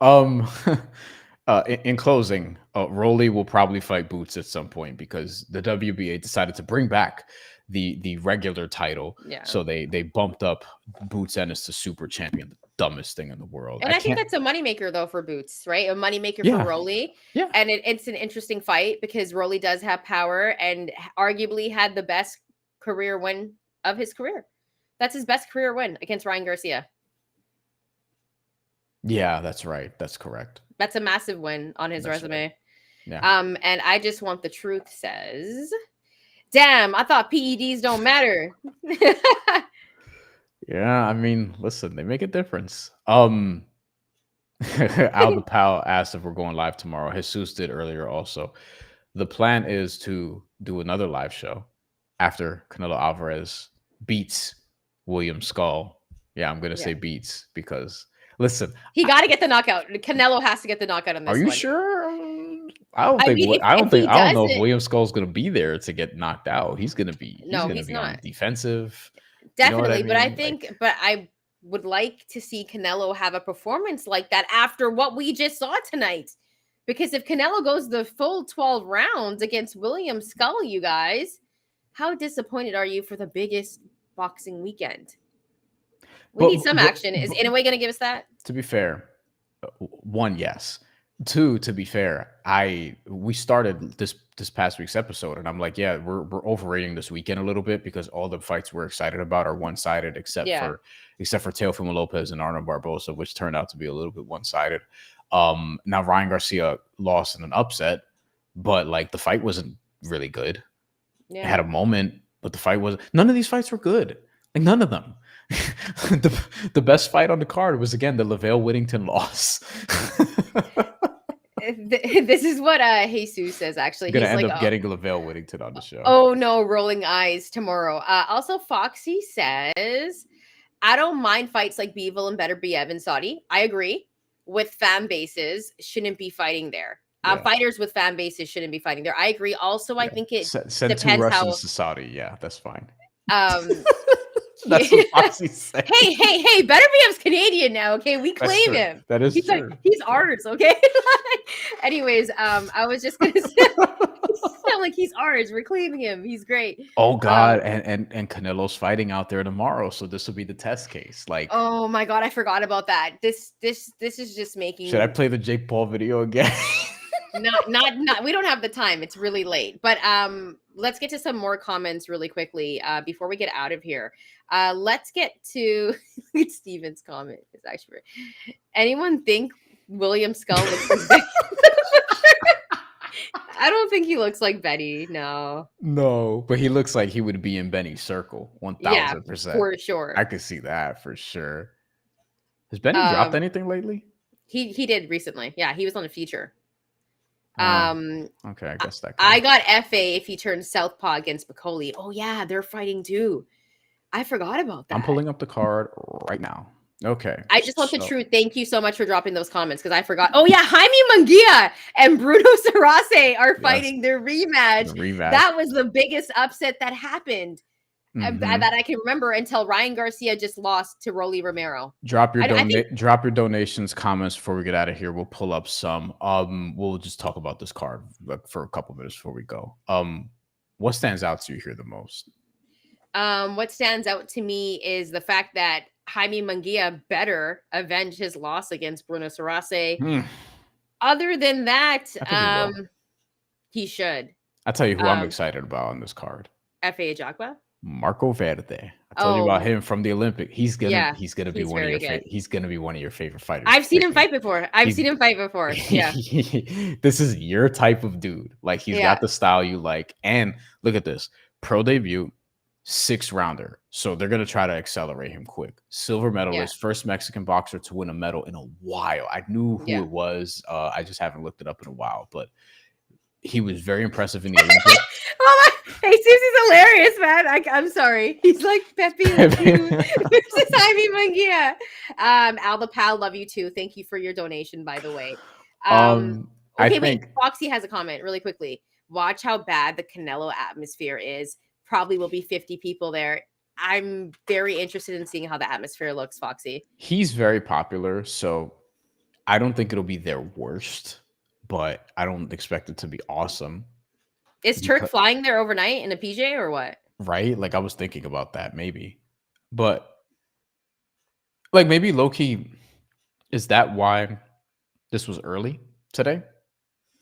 In closing, Rolly will probably fight Boots at some point because the WBA decided to bring back the regular title. Yeah. So they bumped up Boots Ennis to super champion, the dumbest thing in the world. And I think that's a moneymaker though for Boots, right? A moneymaker for Rolly. Yeah. And it's an interesting fight because Rolly does have power and arguably had the best career win of his career. That's his best career win against Ryan Garcia. Yeah, that's right. That's correct. That's a massive win on his resume. Right. Yeah. And I just want the truth says, damn, I thought PEDs don't matter. Yeah, I mean, listen, they make a difference. Al the Pal asked if we're going live tomorrow. Jesus did earlier also. The plan is to do another live show after Canelo Alvarez beats William Skull. Yeah, I'm gonna say beats because listen, he got to get the knockout. Canelo has to get the knockout on this. Are you sure? I don't know if William Skull's going to be there to get knocked out. He's going to be. He's not defensive. Definitely, you know I mean? But I would like to see Canelo have a performance like that after what we just saw tonight. Because if Canelo goes the full 12 rounds against William Skull, you guys, how disappointed are you for the biggest boxing weekend? We need some action. Is Inoue going to give us that? To be fair, one, yes. Two, to be fair, we started this past week's episode, and I'm like, yeah, we're overrating this weekend a little bit because all the fights we're excited about are one-sided, except for Teofimo Lopez and Arnold Barboza, which turned out to be a little bit one-sided. Now Ryan Garcia lost in an upset, but like the fight wasn't really good. Yeah. It had a moment, but the fight wasn't. None of these fights were good. Like none of them. The best fight on the card was again the LaVale Whittington loss. This is what Jesus says. Actually, Gonna he's end like, up getting Lavelle Whittington on the show. oh no, rolling eyes tomorrow. Also, Foxy says, I don't mind fights like Beevil and Better Be Evan Saudi. I agree. With fan bases, shouldn't be fighting there. Yeah. Fighters with fan bases shouldn't be fighting there. I agree. Also, I think it send two depends Russians how. to Saudi. Yeah, that's fine. That's what Foxy said. Hey, Better Be Ev's Canadian now. Okay, we claim him. That is He's true. Like, he's ours. Okay. Anyways, I was just gonna say, like he's ours. We're claiming him. He's great. Oh God, and Canelo's fighting out there tomorrow, so this will be the test case. Like, oh my God, I forgot about that. This is just making. Should I play the Jake Paul video again? not. We don't have the time. It's really late. But let's get to some more comments really quickly before we get out of here. Let's get to Steven's comment. It's actually, anyone think William Skull looks like I don't think he looks like Betty. No, but he looks like he would be in Benny's circle. 1000%. For sure. I could see that for sure. Has Benny dropped anything lately? He did recently. Yeah, he was on a feature. Okay, I guess that. I got FA if he turns Southpaw against Bacoli. Oh yeah, they're fighting too. I forgot about that. I'm pulling up the card right now. Okay. I just want the truth. Thank you so much for dropping those comments because I forgot. Oh yeah, Jaime Munguia and Bruno Sarase are fighting their rematch. That was the biggest upset that happened that I can remember until Ryan Garcia just lost to Rolly Romero. Drop your donations, comments before we get out of here. We'll pull up some. We'll just talk about this card for a couple minutes before we go. What stands out to you here the most? What stands out to me is the fact that Jaime Munguia better avenge his loss against Bruno Sarase. Other than that, he should. I'll tell you who I'm excited about on this card. F.A. Jagba? Marco Verde. I told you about him from the Olympic. He's gonna be one of your he's gonna be one of your favorite fighters. I've seen him fight before. Yeah. This is your type of dude. Like he's got the style you like. And look at this. Pro debut, 6-rounder. So they're gonna try to accelerate him quick. Silver medalist, first Mexican boxer to win a medal in a while. I knew who it was. I just haven't looked it up in a while, but he was very impressive in the Olympics. Hey, Susie's hilarious, man. I'm sorry. He's like Pepe versus Jaime Munguia. Alba Pal, love you too. Thank you for your donation, by the way. Wait. Foxy has a comment really quickly. Watch how bad the Canelo atmosphere is. Probably will be 50 people there. I'm very interested in seeing how the atmosphere looks, Foxy. He's very popular, so I don't think it'll be their worst, but I don't expect it to be awesome. Is Turk flying there overnight in a PJ or what? Right? Like I was thinking about that maybe. But like maybe low-key, is that why this was early today?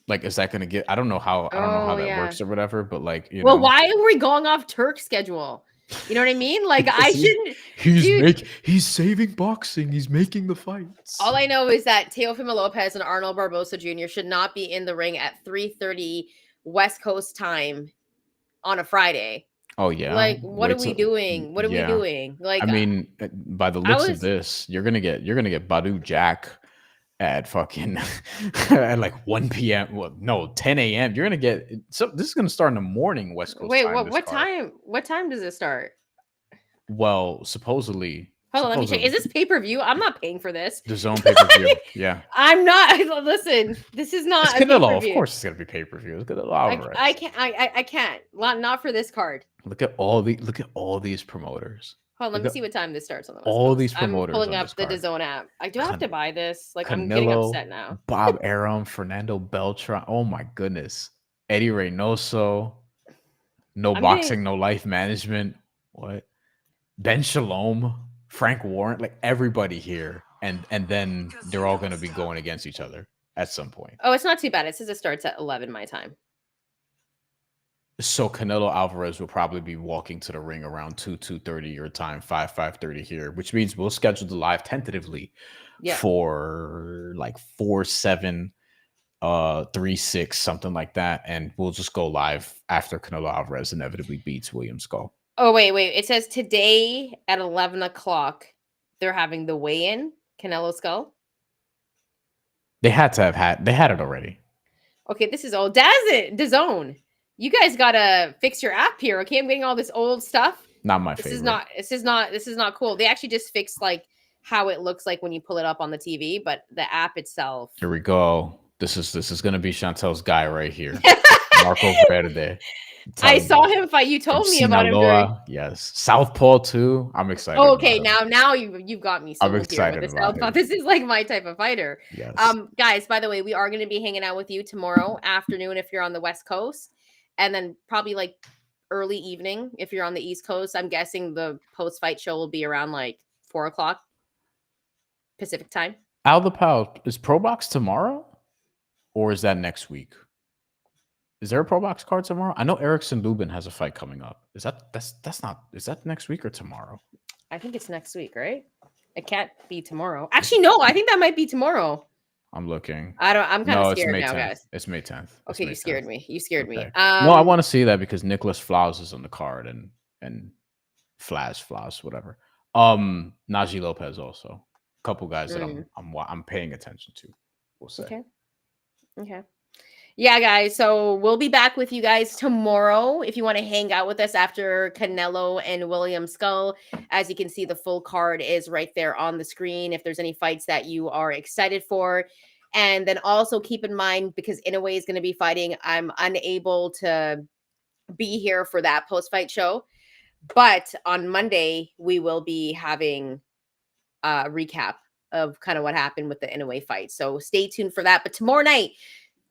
Like, is that gonna get I don't know how that works or whatever, but like, you know. Why are we going off Turk's schedule? You know what I mean? Like I shouldn't. He's saving boxing. He's making the fights. All I know is that Teofimo Lopez and Arnold Barboza Jr. should not be in the ring at 3:30 West Coast time on a Friday. Oh yeah. Like, what are we doing? What are we doing? Like, I mean, by the looks of this, you're gonna get Badu Jack at fucking at like 1 p.m. Well, no, 10 a.m. You're gonna get this is gonna start in the morning West Coast. Wait, what time? What time does it start? Well, supposedly. Hold on, let me check. Is this pay-per-view? I'm not paying for this. The Zone pay-per-view. Yeah. I'm not. Listen, this is not. It's Canelo. Of course, it's gonna be pay-per-view. Look at the Alvarez. I can't. I can't. Not for this card. Look at all these promoters. Hold on, let me see what time this starts on the West all Coast. these promoters. I'm pulling up the DAZN app. I do have to buy this. Like, Canelo, I'm getting upset now. Bob Arum, Fernando Beltran. Oh my goodness. Eddie Reynoso. No boxing, no life management. What? Ben Shalom, Frank Warren, like everybody here. And then they're all going to be going against each other at some point. Oh, it's not too bad. It says it starts at 11 my time. So Canelo Alvarez will probably be walking to the ring around 2:30 your time, 5:30 here, which means we'll schedule the live tentatively for like 4/7, 3/6, something like that, and we'll just go live after Canelo Alvarez inevitably beats William Skull. Oh wait! It says today at 11 o'clock they're having the weigh-in Canelo Skull. They had to have had. They had it already. Okay, this is old. DAZN. You guys gotta fix your app here. Okay, I'm getting all this old stuff. Not my This favorite. is not cool. They actually just fixed like how it looks like when you pull it up on the TV, but the app itself. Here we go. This is gonna be Chantel's guy right here, Marco Verde. I saw him fight. You told me about him during. Yes, Southpaw too. I'm excited. Oh, okay, now you've got me. I'm excited about it. This is like my type of fighter. Yes. Guys, by the way, we are going to be hanging out with you tomorrow afternoon if you're on the West Coast, and then probably like early evening if you're on the East Coast. I'm guessing the post-fight show will be around like 4:00 Pacific time. Al the Pal, is Pro Box tomorrow, or is that next week? Is there a Pro Box card tomorrow? I know Erickson Lubin has a fight coming up. Is that next week or tomorrow? I think it's next week, right? It can't be tomorrow. Actually, no, I think that might be tomorrow. I'm looking. I'm kind of scared now, 10th. guys. It's May 10th. Okay, you scared me. You scared me. No, I want to see that because Nicholas Flowers is on the card and Flowers, whatever. Najee Lopez also. A couple guys that I'm paying attention to. We'll say. Okay. Yeah, guys. So we'll be back with you guys tomorrow. If you want to hang out with us after Canelo and William Skull, as you can see, the full card is right there on the screen. If there's any fights that you are excited for, and then also keep in mind, because Inoue is going to be fighting, I'm unable to be here for that post-fight show. But on Monday, we will be having a recap of kind of what happened with the Inoue fight. So stay tuned for that. But tomorrow night,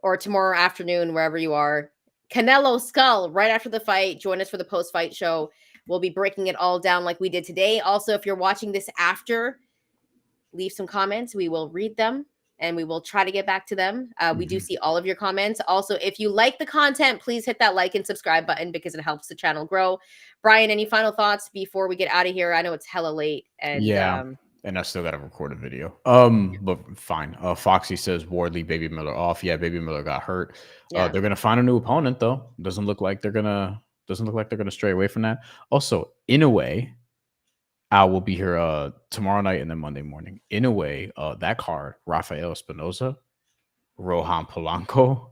or tomorrow afternoon, wherever you are, Canelo Skull, right after the fight. Join us for the post-fight show. We'll be breaking it all down like we did today. Also, if you're watching this after, leave some comments. We will read them, and we will try to get back to them. We do see all of your comments. Also, if you like the content, please hit that like and subscribe button because it helps the channel grow. Brian, any final thoughts before we get out of here? I know it's hella late. And and I still got to record a video. But fine. Foxy says Wardley, Baby Miller off. Yeah, Baby Miller got hurt. They're gonna find a new opponent though. Doesn't look like they're gonna stray away from that. Also, in a way, Al will be here tomorrow night and then Monday morning. In a way, that card, Rafael Espinoza, Rohan Polanco,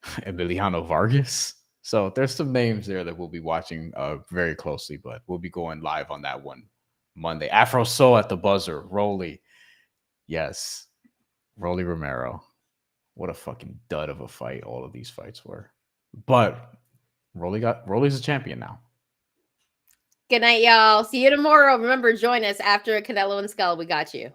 Emiliano Vargas. So there's some names there that we'll be watching very closely, but we'll be going live on that one Monday. Afro Soul at the buzzer. Rolly. Yes. Rolly Romero. What a fucking dud of a fight all of these fights were. But Rolly's a champion now. Good night, y'all. See you tomorrow. Remember, join us after Canelo and Skull. We got you.